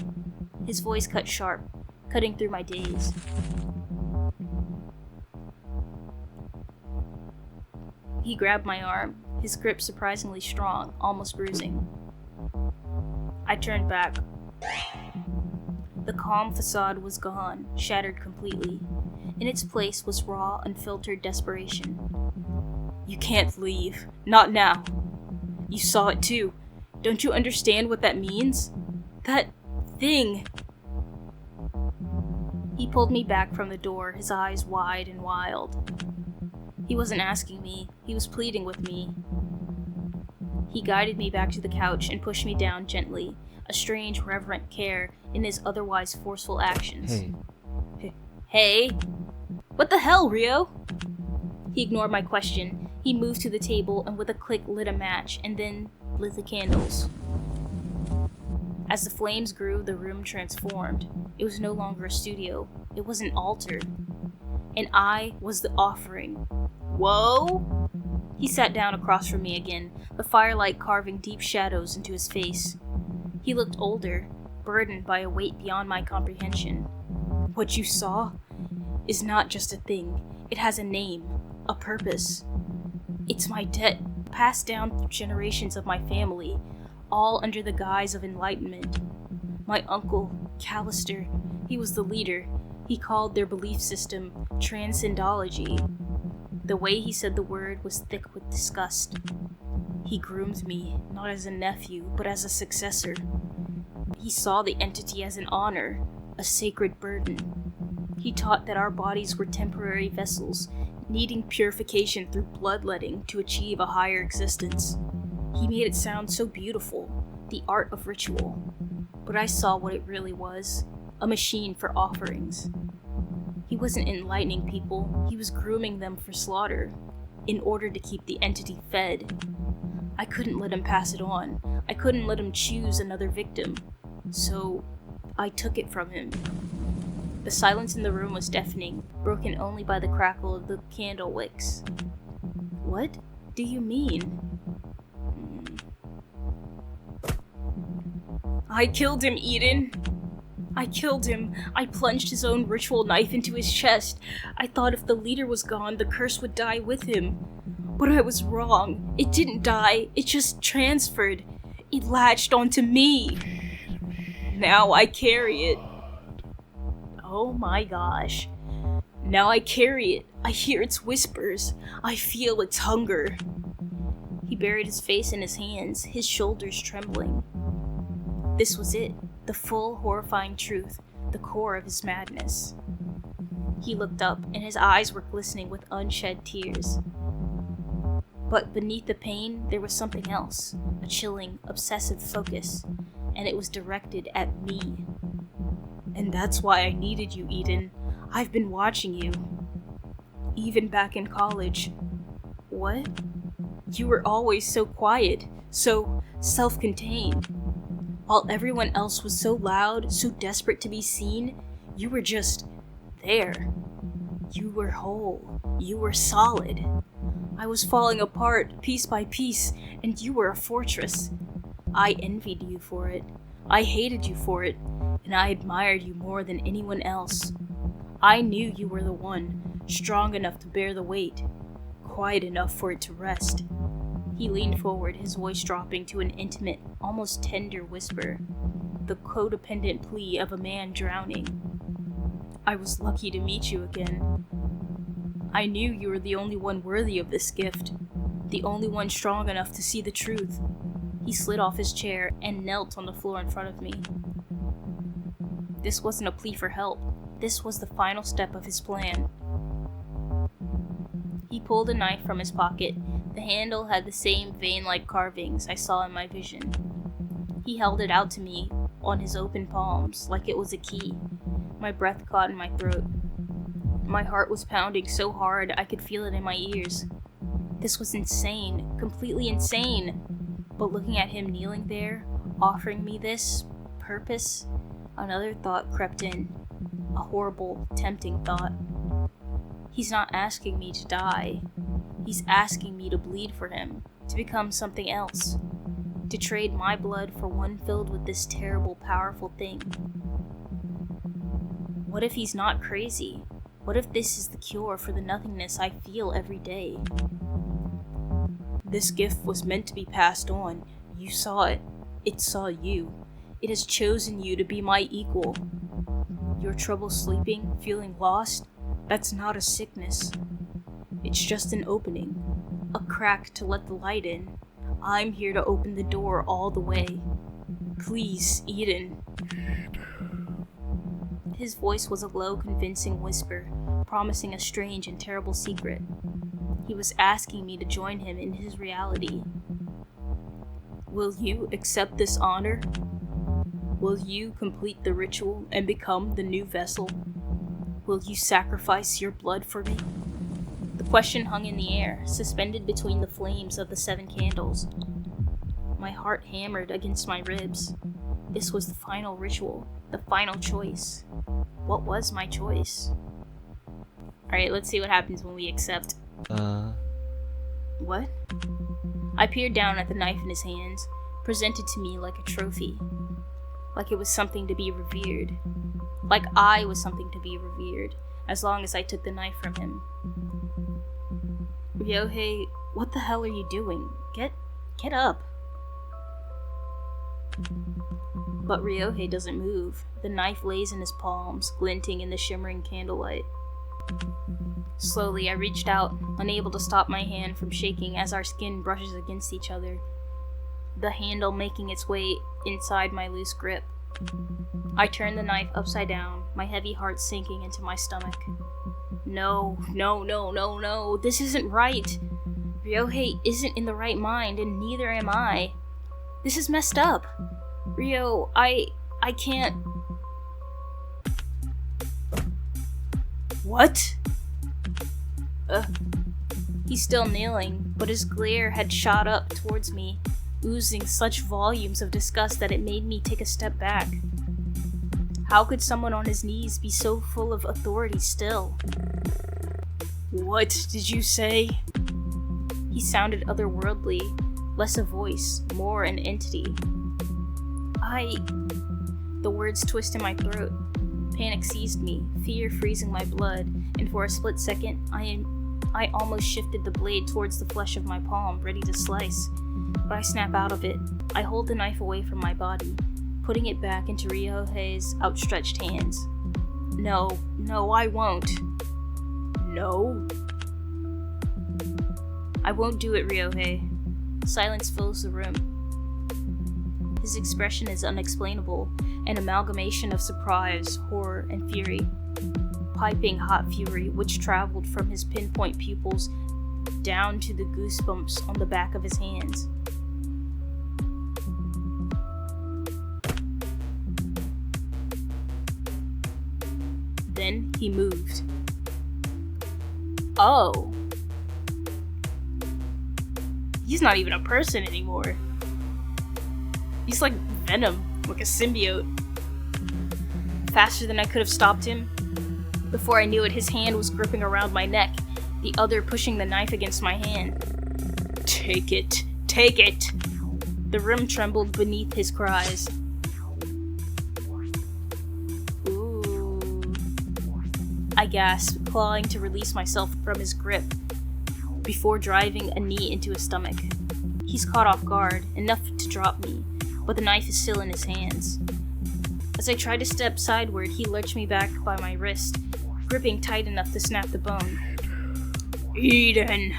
His voice cut sharp, cutting through my daze. He grabbed my arm, his grip surprisingly strong, almost bruising. I turned back. The calm facade was gone, shattered completely. In its place was raw, unfiltered desperation. You can't leave. Not now. You saw it too. Don't you understand what that means? That thing. He pulled me back from the door, his eyes wide and wild. He wasn't asking me, he was pleading with me. He guided me back to the couch and pushed me down gently, a strange, reverent care in his otherwise forceful actions. Hey? What the hell, Ryo? He ignored my question. He moved to the table and with a click lit a match, and then lit the candles. As the flames grew, the room transformed. It was no longer a studio. It was an altar. And I was the offering. Whoa! He sat down across from me again, the firelight carving deep shadows into his face. He looked older, burdened by a weight beyond my comprehension. What you saw is not just a thing. It has a name, a purpose. It's my debt, passed down through generations of my family, all under the guise of enlightenment. My uncle, Callister, he was the leader. He called their belief system transcendology. The way he said the word was thick with disgust. He groomed me, not as a nephew, but as a successor. He saw the entity as an honor, a sacred burden. He taught that our bodies were temporary vessels, needing purification through bloodletting to achieve a higher existence. He made it sound so beautiful, the art of ritual. But I saw what it really was, a machine for offerings. He wasn't enlightening people, he was grooming them for slaughter, in order to keep the entity fed. I couldn't let him pass it on. I couldn't let him choose another victim. So, I took it from him. The silence in the room was deafening, broken only by the crackle of the candle wicks. What do you mean? I killed him, Eden. I killed him. I plunged his own ritual knife into his chest. I thought if the leader was gone, the curse would die with him. But I was wrong. It didn't die. It just transferred. It latched onto me. Now I carry it. Oh my gosh. Now I carry it. I hear its whispers. I feel its hunger. He buried his face in his hands, his shoulders trembling. This was it, the full, horrifying truth, the core of his madness. He looked up, and his eyes were glistening with unshed tears. But beneath the pain, there was something else, a chilling, obsessive focus, and it was directed at me. And that's why I needed you, Eden. I've been watching you. Even back in college. What? You were always so quiet, so self-contained. While everyone else was so loud, so desperate to be seen, you were just there. You were whole. You were solid. I was falling apart, piece by piece, and you were a fortress. I envied you for it. I hated you for it, and I admired you more than anyone else. I knew you were the one, strong enough to bear the weight, quiet enough for it to rest. He leaned forward, his voice dropping to an intimate, almost tender whisper, the codependent plea of a man drowning. I was lucky to meet you again. I knew you were the only one worthy of this gift, the only one strong enough to see the truth. He slid off his chair and knelt on the floor in front of me. This wasn't a plea for help. This was the final step of his plan. He pulled a knife from his pocket. The handle had the same vein-like carvings I saw in my vision. He held it out to me on his open palms like it was a key. My breath caught in my throat. My heart was pounding so hard I could feel it in my ears. This was insane, completely insane. But looking at him kneeling there, offering me this purpose, another thought crept in. A horrible, tempting thought. He's not asking me to die. He's asking me to bleed for him, to become something else, to trade my blood for one filled with this terrible, powerful thing. What if he's not crazy? What if this is the cure for the nothingness I feel every day? This gift was meant to be passed on. You saw it. It saw you. It has chosen you to be my equal. Your trouble sleeping, feeling lost, that's not a sickness. It's just an opening, a crack to let the light in. I'm here to open the door all the way. Please, Eden. His voice was a low, convincing whisper, promising a strange and terrible secret. He was asking me to join him in his reality. Will you accept this honor? Will you complete the ritual and become the new vessel? Will you sacrifice your blood for me? The question hung in the air, suspended between the flames of the 7 candles. My heart hammered against my ribs. This was the final ritual, the final choice. What was my choice? Alright, let's see what happens when we accept. What? I peered down at the knife in his hands, presented to me like a trophy. Like it was something to be revered. Like I was something to be revered, as long as I took the knife from him. Ryohei, what the hell are you doing? Get up. But Ryohei doesn't move. The knife lays in his palms, glinting in the shimmering candlelight. Slowly, I reached out, unable to stop my hand from shaking as our skin brushes against each other, the handle making its way inside my loose grip. I turned the knife upside down, my heavy heart sinking into my stomach. No, this isn't right. Ryohei isn't in the right mind, and neither am I. This is messed up. Ryo, I can't... What? He's still kneeling, but his glare had shot up towards me, oozing such volumes of disgust that it made me take a step back. How could someone on his knees be so full of authority still? What did you say? He sounded otherworldly, less a voice, more an entity. The words twist in my throat. Panic seized me, fear freezing my blood, and for a split second, I almost shifted the blade towards the flesh of my palm, ready to slice. But I snap out of it. I hold the knife away from my body. putting it back into Ryohei's outstretched hands. No, I won't. No. I won't do it, Ryohei. Silence fills the room. His expression is unexplainable, an amalgamation of surprise, horror, and fury. Piping hot fury which traveled from his pinpoint pupils down to the goosebumps on the back of his hands. Then he moved. Oh. He's not even a person anymore. He's like Venom, like a symbiote. Faster than I could have stopped him. Before I knew it, his hand was gripping around my neck, the other pushing the knife against my hand. Take it! Take it! The room trembled beneath his cries. Ooh. I gasped, clawing to release myself from his grip, before driving a knee into his stomach. He's caught off guard, enough to drop me, but the knife is still in his hands. As I tried to step sideward, he lurched me back by my wrist, gripping tight enough to snap the bone. Eden!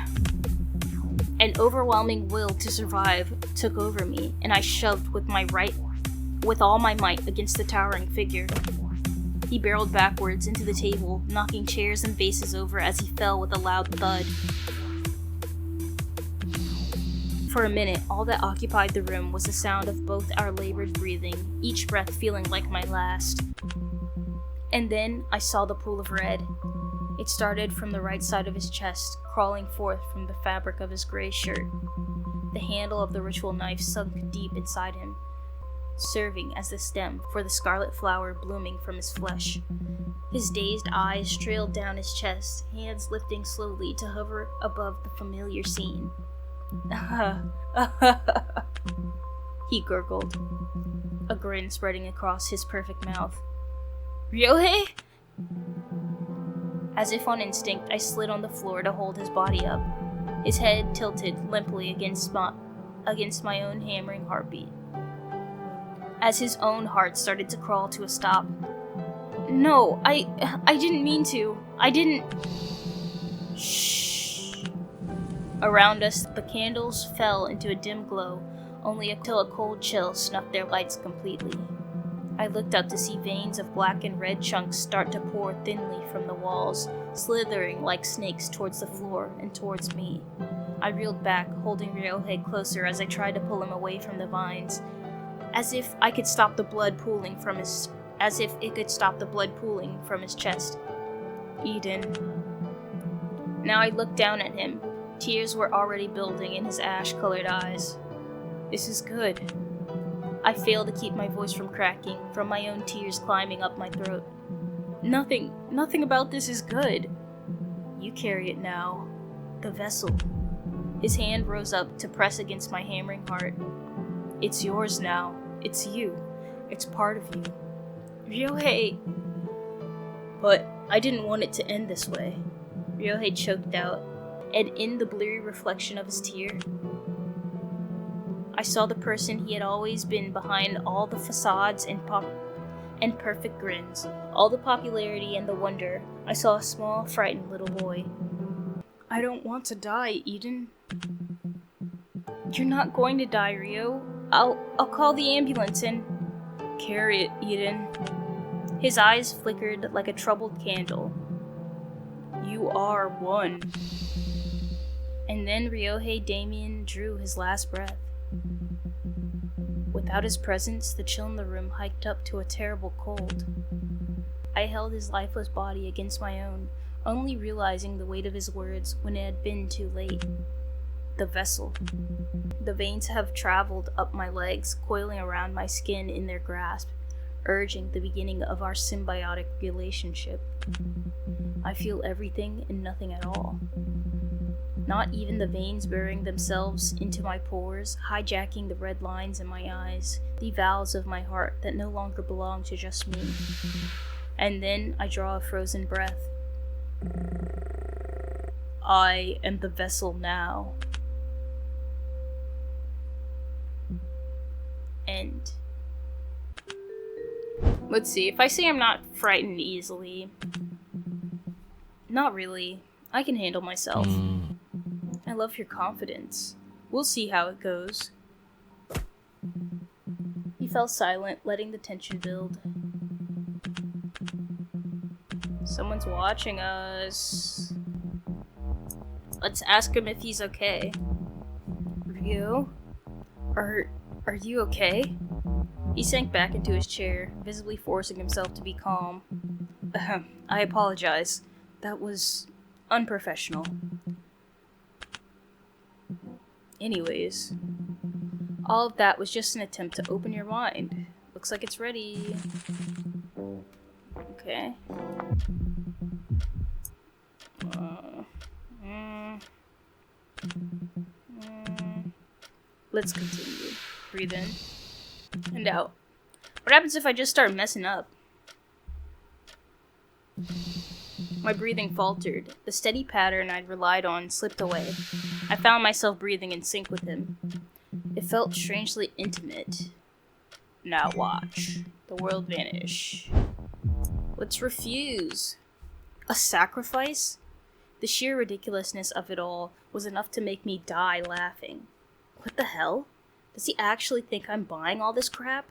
An overwhelming will to survive took over me, and I shoved with all my might against the towering figure. He barreled backwards into the table, knocking chairs and vases over as he fell with a loud thud. For a minute, all that occupied the room was the sound of both our labored breathing, each breath feeling like my last. And then I saw the pool of red. It started from the right side of his chest, crawling forth from the fabric of his gray shirt. The handle of the ritual knife sunk deep inside him, serving as the stem for the scarlet flower blooming from his flesh. His dazed eyes trailed down his chest, hands lifting slowly to hover above the familiar scene. He gurgled, a grin spreading across his perfect mouth. Ryohei? As if on instinct, I slid on the floor to hold his body up, his head tilted limply against my own hammering heartbeat. As his own heart started to crawl to a stop. No, I didn't mean to. I didn't. Shh. Around us, the candles fell into a dim glow, only until a cold chill snuffed their lights completely. I looked up to see veins of black and red chunks start to pour thinly from the walls, slithering like snakes towards the floor and towards me. I reeled back, holding Ryohei closer as I tried to pull him away from the vines, as if it could stop the blood pooling from his chest. Eden. Now I looked down at him. Tears were already building in his ash-colored eyes. This is good. I failed to keep my voice from cracking, from my own tears climbing up my throat. Nothing about this is good. You carry it now. The vessel. His hand rose up to press against my hammering heart. It's yours now. It's you. It's part of you. Ryohei! But I didn't want it to end this way. Ryohei choked out, and in the blurry reflection of his tear, I saw the person he had always been behind all the facades and perfect grins, all the popularity and the wonder. I saw a small, frightened little boy. I don't want to die, Eden. You're not going to die, Ryo. I'll call the ambulance and... Carry it, Eden. His eyes flickered like a troubled candle. You are one. And then Ryohei Damien drew his last breath. Without his presence, the chill in the room hiked up to a terrible cold. I held his lifeless body against my own, only realizing the weight of his words when it had been too late. The vessel. The veins have traveled up my legs, coiling around my skin in their grasp, urging the beginning of our symbiotic relationship. I feel everything and nothing at all. Not even the veins burying themselves into my pores, hijacking the red lines in my eyes, the valves of my heart that no longer belong to just me. And then I draw a frozen breath. I am the vessel now. End. Let's see, if I say I'm not frightened easily... Not really. I can handle myself. I love your confidence. We'll see how it goes. He fell silent, letting the tension build. Someone's watching us. Let's ask him if he's okay. Ryo? Are you okay? He sank back into his chair, visibly forcing himself to be calm. I apologize. That was unprofessional. Anyways, all of that was just an attempt to open your mind. Looks like it's ready. Okay. Let's continue. Breathe in and out. What happens if I just start messing up? My breathing faltered. The steady pattern I'd relied on slipped away. I found myself breathing in sync with him. It felt strangely intimate. Now watch the world vanish. Let's refuse. A sacrifice? The sheer ridiculousness of it all was enough to make me die laughing. What the hell? Does he actually think I'm buying all this crap?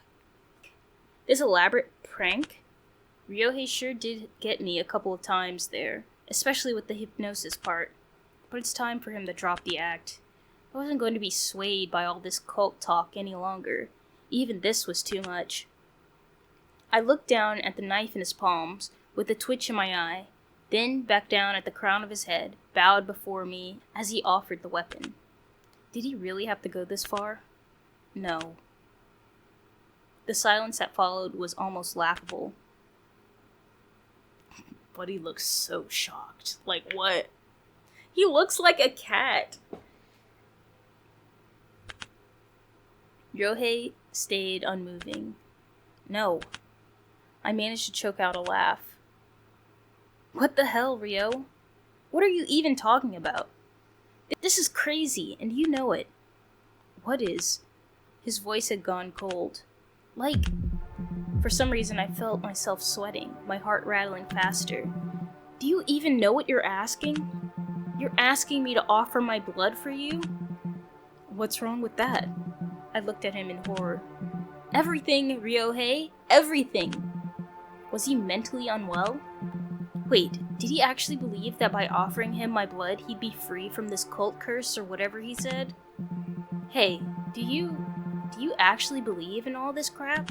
This elaborate prank? Ryohei sure did get me a couple of times there, especially with the hypnosis part. But it's time for him to drop the act. I wasn't going to be swayed by all this cult talk any longer. Even this was too much. I looked down at the knife in his palms, with a twitch in my eye, then back down at the crown of his head, bowed before me as he offered the weapon. Did he really have to go this far? No. The silence that followed was almost laughable. Buddy looks so shocked. Like, what? He looks like a cat. Ryohei stayed unmoving. No. I managed to choke out a laugh. What the hell, Ryo? What are you even talking about? This is crazy, and you know it. What is? His voice had gone cold. Like... For some reason, I felt myself sweating, my heart rattling faster. Do you even know what you're asking? You're asking me to offer my blood for you? What's wrong with that? I looked at him in horror. Everything, Ryohei! Everything! Was he mentally unwell? Wait, did he actually believe that by offering him my blood, he'd be free from this cult curse or whatever he said? Hey, do you actually believe in all this crap?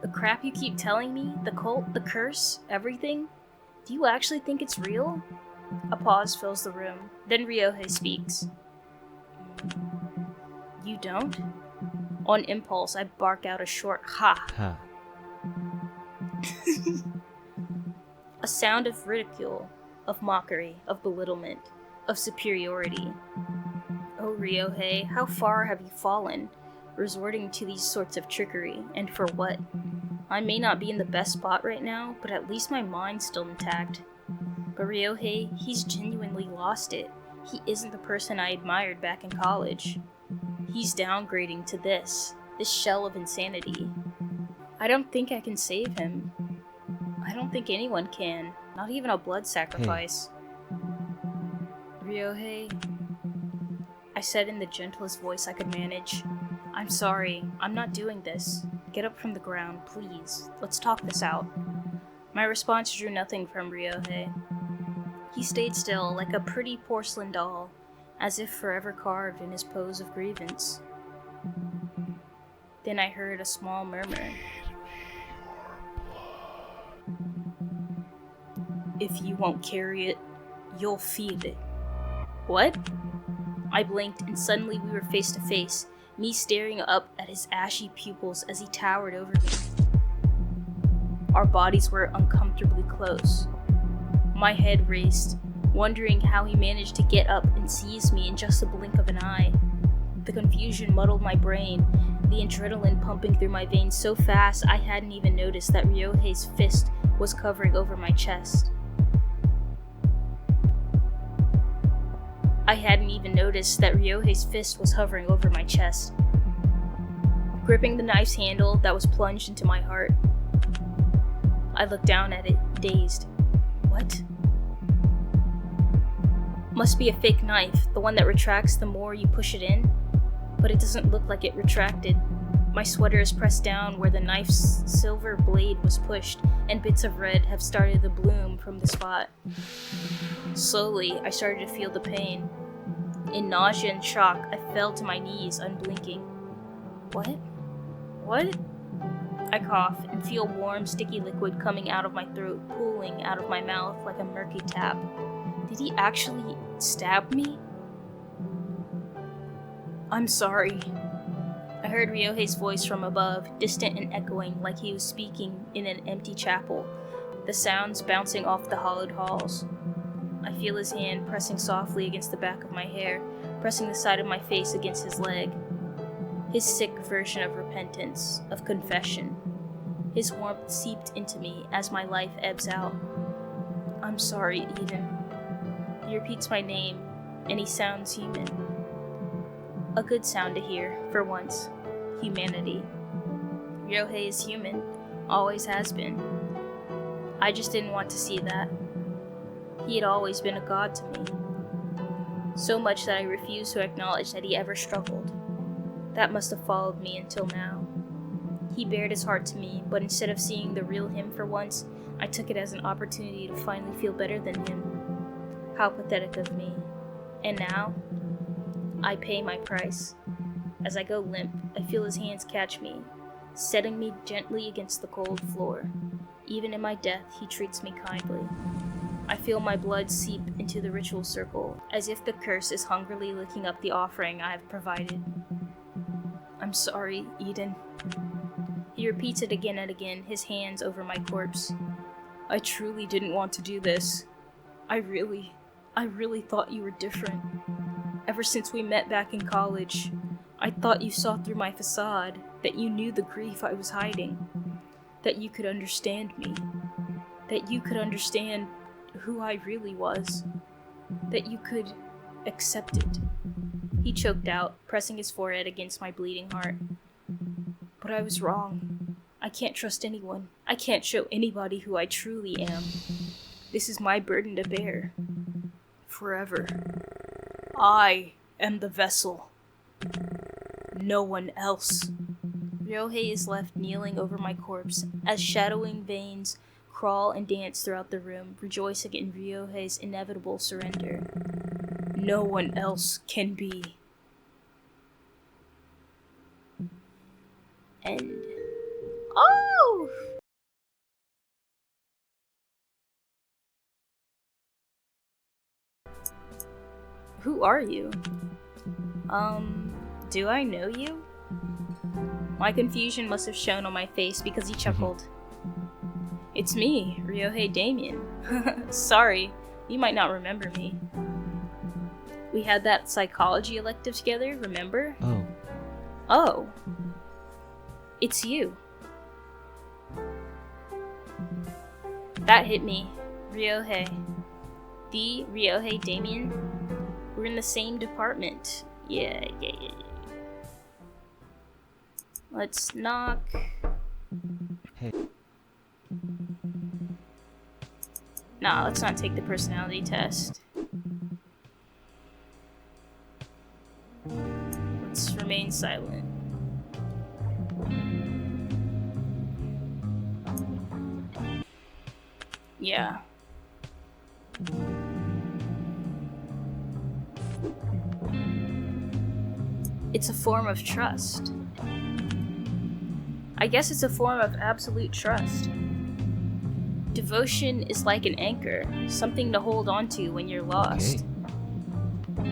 The crap you keep telling me? The cult? The curse? Everything? Do you actually think it's real? A pause fills the room. Then Ryohei speaks. You don't? On impulse, I bark out a short ha. Ha. A sound of ridicule, of mockery, of belittlement, of superiority. Oh, Ryohei, how far have you fallen, resorting to these sorts of trickery, and for what? I may not be in the best spot right now, but at least my mind's still intact. But Ryohei, he's genuinely lost it. He isn't the person I admired back in college. He's downgrading to this shell of insanity. I don't think I can save him. I don't think anyone can, not even a blood sacrifice. Ryohei, I said in the gentlest voice I could manage. I'm sorry, I'm not doing this. Get up from the ground, please. Let's talk this out. My response drew nothing from Ryohei. He stayed still, like a pretty porcelain doll, as if forever carved in his pose of grievance. Then I heard a small murmur. If you won't carry it, you'll feel it. What? I blinked, and suddenly we were face to face, me staring up at his ashy pupils as he towered over me. Our bodies were uncomfortably close. My head raced, wondering how he managed to get up and seize me in just a blink of an eye. The confusion muddled my brain, the adrenaline pumping through my veins so fast I hadn't even noticed that Ryohei's fist was covering over my chest. gripping the knife's handle that was plunged into my heart. I looked down at it, dazed. What? Must be a fake knife, the one that retracts the more you push it in. But it doesn't look like it retracted. My sweater is pressed down where the knife's silver blade was pushed, and bits of red have started to bloom from the spot. Slowly, I started to feel the pain. In nausea and shock, I fell to my knees, unblinking. What? What? I cough and feel warm, sticky liquid coming out of my throat, pooling out of my mouth like a murky tap. Did he actually stab me? I'm sorry. I heard Ryohei's voice from above, distant and echoing like he was speaking in an empty chapel, the sounds bouncing off the hollowed halls. I feel his hand pressing softly against the back of my hair, pressing the side of my face against his leg. His sick version of repentance, of confession. His warmth seeped into me as my life ebbs out. I'm sorry, Eden. He repeats my name, and he sounds human. A good sound to hear, for once. Humanity. Ryohei is human, always has been. I just didn't want to see that. He had always been a god to me. So much that I refused to acknowledge that he ever struggled. That must have followed me until now. He bared his heart to me, but instead of seeing the real him for once, I took it as an opportunity to finally feel better than him. How pathetic of me. And now, I pay my price. As I go limp, I feel his hands catch me, setting me gently against the cold floor. Even in my death, he treats me kindly. I feel my blood seep into the ritual circle, as if the curse is hungrily licking up the offering I have provided. I'm sorry, Eden. He repeats it again and again, his hands over my corpse. I truly didn't want to do this. I really thought you were different. Ever since we met back in college, I thought you saw through my facade, that you knew the grief I was hiding, that you could understand me, that you could understand who I really was, that you could accept it. He choked out, pressing his forehead against my bleeding heart. But I was wrong. I can't trust anyone. I can't show anybody who I truly am. This is my burden to bear. Forever. I am the vessel. No one else. Ryohei is left kneeling over my corpse as shadowing veins crawl and dance throughout the room, rejoicing in Ryohei's inevitable surrender. No one else can be. End. Oh! Who are you? Do I know you? My confusion must have shown on my face because he chuckled. It's me, Ryohei Damien. Sorry, you might not remember me. We had that psychology elective together, remember? Oh. Oh. It's you. That hit me. Ryohei. The Ryohei Damien. We're in the same department. Yeah. Let's knock. Hey. Nah, let's not take the personality test. Let's remain silent. Yeah. It's a form of trust. I guess it's a form of absolute trust. Devotion is like an anchor, something to hold on to when you're lost. Okay.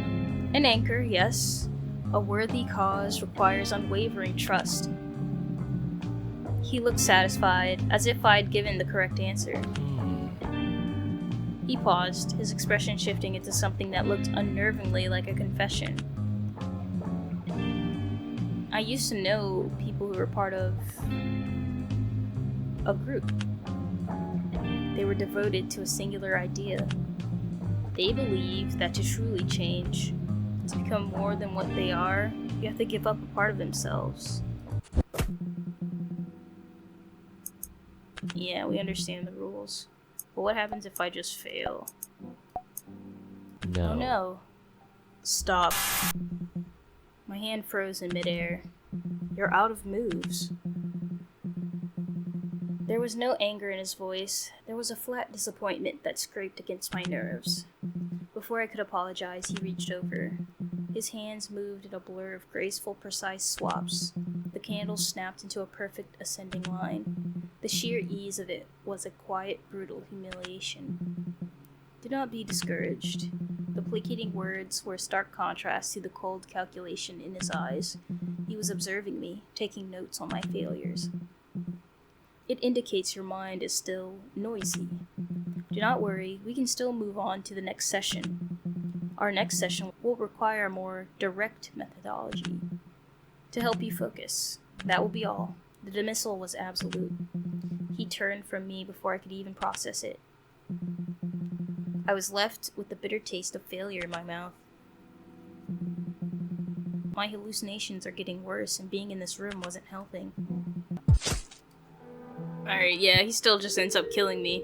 An anchor, yes. A worthy cause requires unwavering trust. He looked satisfied, as if I'd given the correct answer. He paused, his expression shifting into something that looked unnervingly like a confession. I used to know people who were part of a group. They were devoted to a singular idea. They believed that to truly change, to become more than what they are, you have to give up a part of themselves. Yeah, we understand the rules. But what happens if I just fail? No. Oh no. Stop. My hand froze in midair. You're out of moves. There was no anger in his voice. There was a flat disappointment that scraped against my nerves. Before I could apologize, he reached over. His hands moved in a blur of graceful, precise swaps. The candles snapped into a perfect ascending line. The sheer ease of it was a quiet, brutal humiliation. Do not be discouraged. The placating words were a stark contrast to the cold calculation in his eyes. He was observing me, taking notes on my failures. It indicates your mind is still noisy. Do not worry, we can still move on to the next session. Our next session will require a more direct methodology to help you focus. That will be all. The dismissal was absolute. He turned from me before I could even process it. I was left with the bitter taste of failure in my mouth. My hallucinations are getting worse, and being in this room wasn't helping. Alright, yeah, he still just ends up killing me.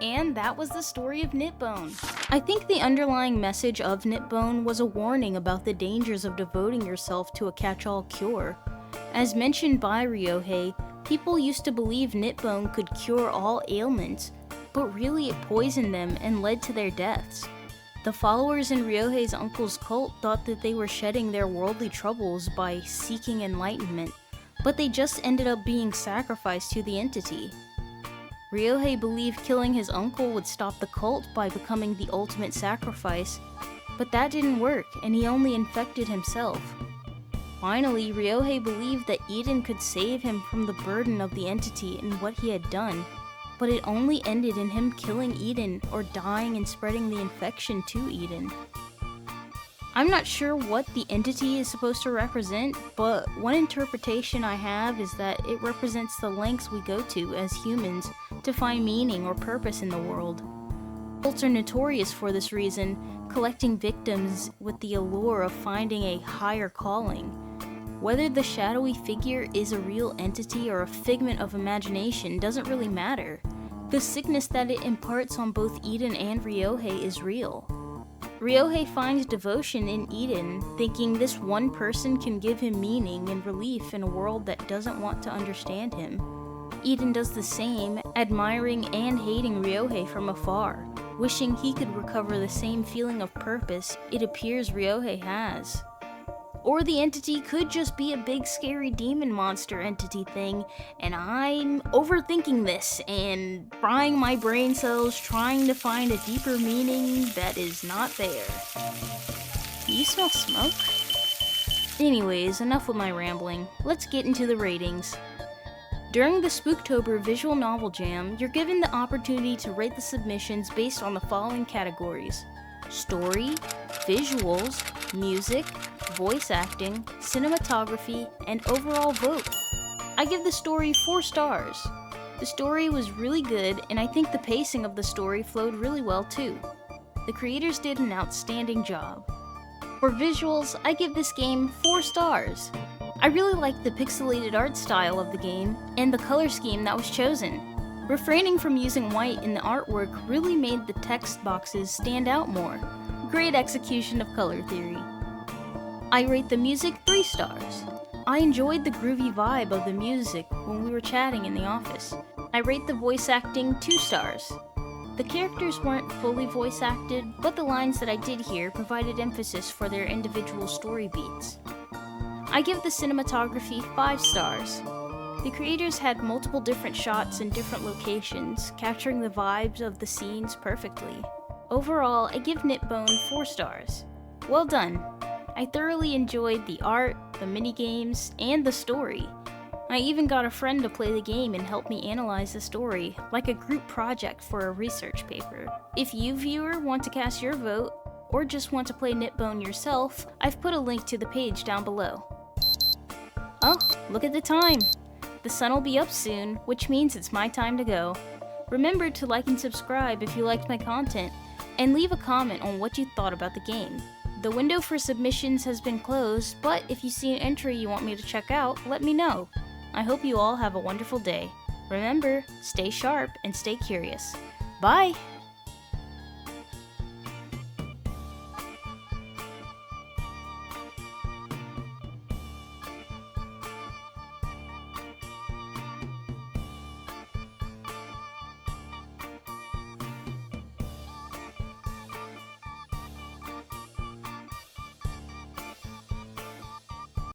And that was the story of Knitbone. I think the underlying message of Knitbone was a warning about the dangers of devoting yourself to a catch-all cure. As mentioned by Ryohei, people used to believe Knitbone could cure all ailments, but really it poisoned them and led to their deaths. The followers in Ryohei's uncle's cult thought that they were shedding their worldly troubles by seeking enlightenment, but they just ended up being sacrificed to the entity. Ryohei believed killing his uncle would stop the cult by becoming the ultimate sacrifice, but that didn't work, and he only infected himself. Finally, Ryohei believed that Eden could save him from the burden of the entity and what he had done, but it only ended in him killing Eden or dying and spreading the infection to Eden. I'm not sure what the entity is supposed to represent, but one interpretation I have is that it represents the lengths we go to as humans to find meaning or purpose in the world. Cults are notorious for this reason, collecting victims with the allure of finding a higher calling. Whether the shadowy figure is a real entity or a figment of imagination doesn't really matter. The sickness that it imparts on both Eden and Ryohei is real. Ryohei finds devotion in Eden, thinking this one person can give him meaning and relief in a world that doesn't want to understand him. Eden does the same, admiring and hating Ryohei from afar, wishing he could recover the same feeling of purpose it appears Ryohei has. Or the entity could just be a big scary demon monster entity thing, and I'm overthinking this and frying my brain cells trying to find a deeper meaning that is not there. Do you smell smoke? Anyways, enough with my rambling. Let's get into the ratings. During the Spooktober Visual Novel Jam, you're given the opportunity to rate the submissions based on the following categories: story, visuals, music, voice acting, cinematography, and overall vote. I give the story 4 stars. The story was really good, and I think the pacing of the story flowed really well too. The creators did an outstanding job. For visuals, I give this game 4 stars. I really liked the pixelated art style of the game, and the color scheme that was chosen. Refraining from using white in the artwork really made the text boxes stand out more. Great execution of color theory. I rate the music 3 stars. I enjoyed the groovy vibe of the music when we were chatting in the office. I rate the voice acting 2 stars. The characters weren't fully voice acted, but the lines that I did hear provided emphasis for their individual story beats. I give the cinematography 5 stars. The creators had multiple different shots in different locations, capturing the vibes of the scenes perfectly. Overall, I give Knitbone 4 stars. Well done. I thoroughly enjoyed the art, the minigames, and the story. I even got a friend to play the game and help me analyze the story, like a group project for a research paper. If you, viewer, want to cast your vote, or just want to play Knitbone yourself, I've put a link to the page down below. Oh, look at the time! The sun will be up soon, which means it's my time to go. Remember to like and subscribe if you liked my content, and leave a comment on what you thought about the game. The window for submissions has been closed, but if you see an entry you want me to check out, let me know. I hope you all have a wonderful day. Remember, stay sharp and stay curious. Bye!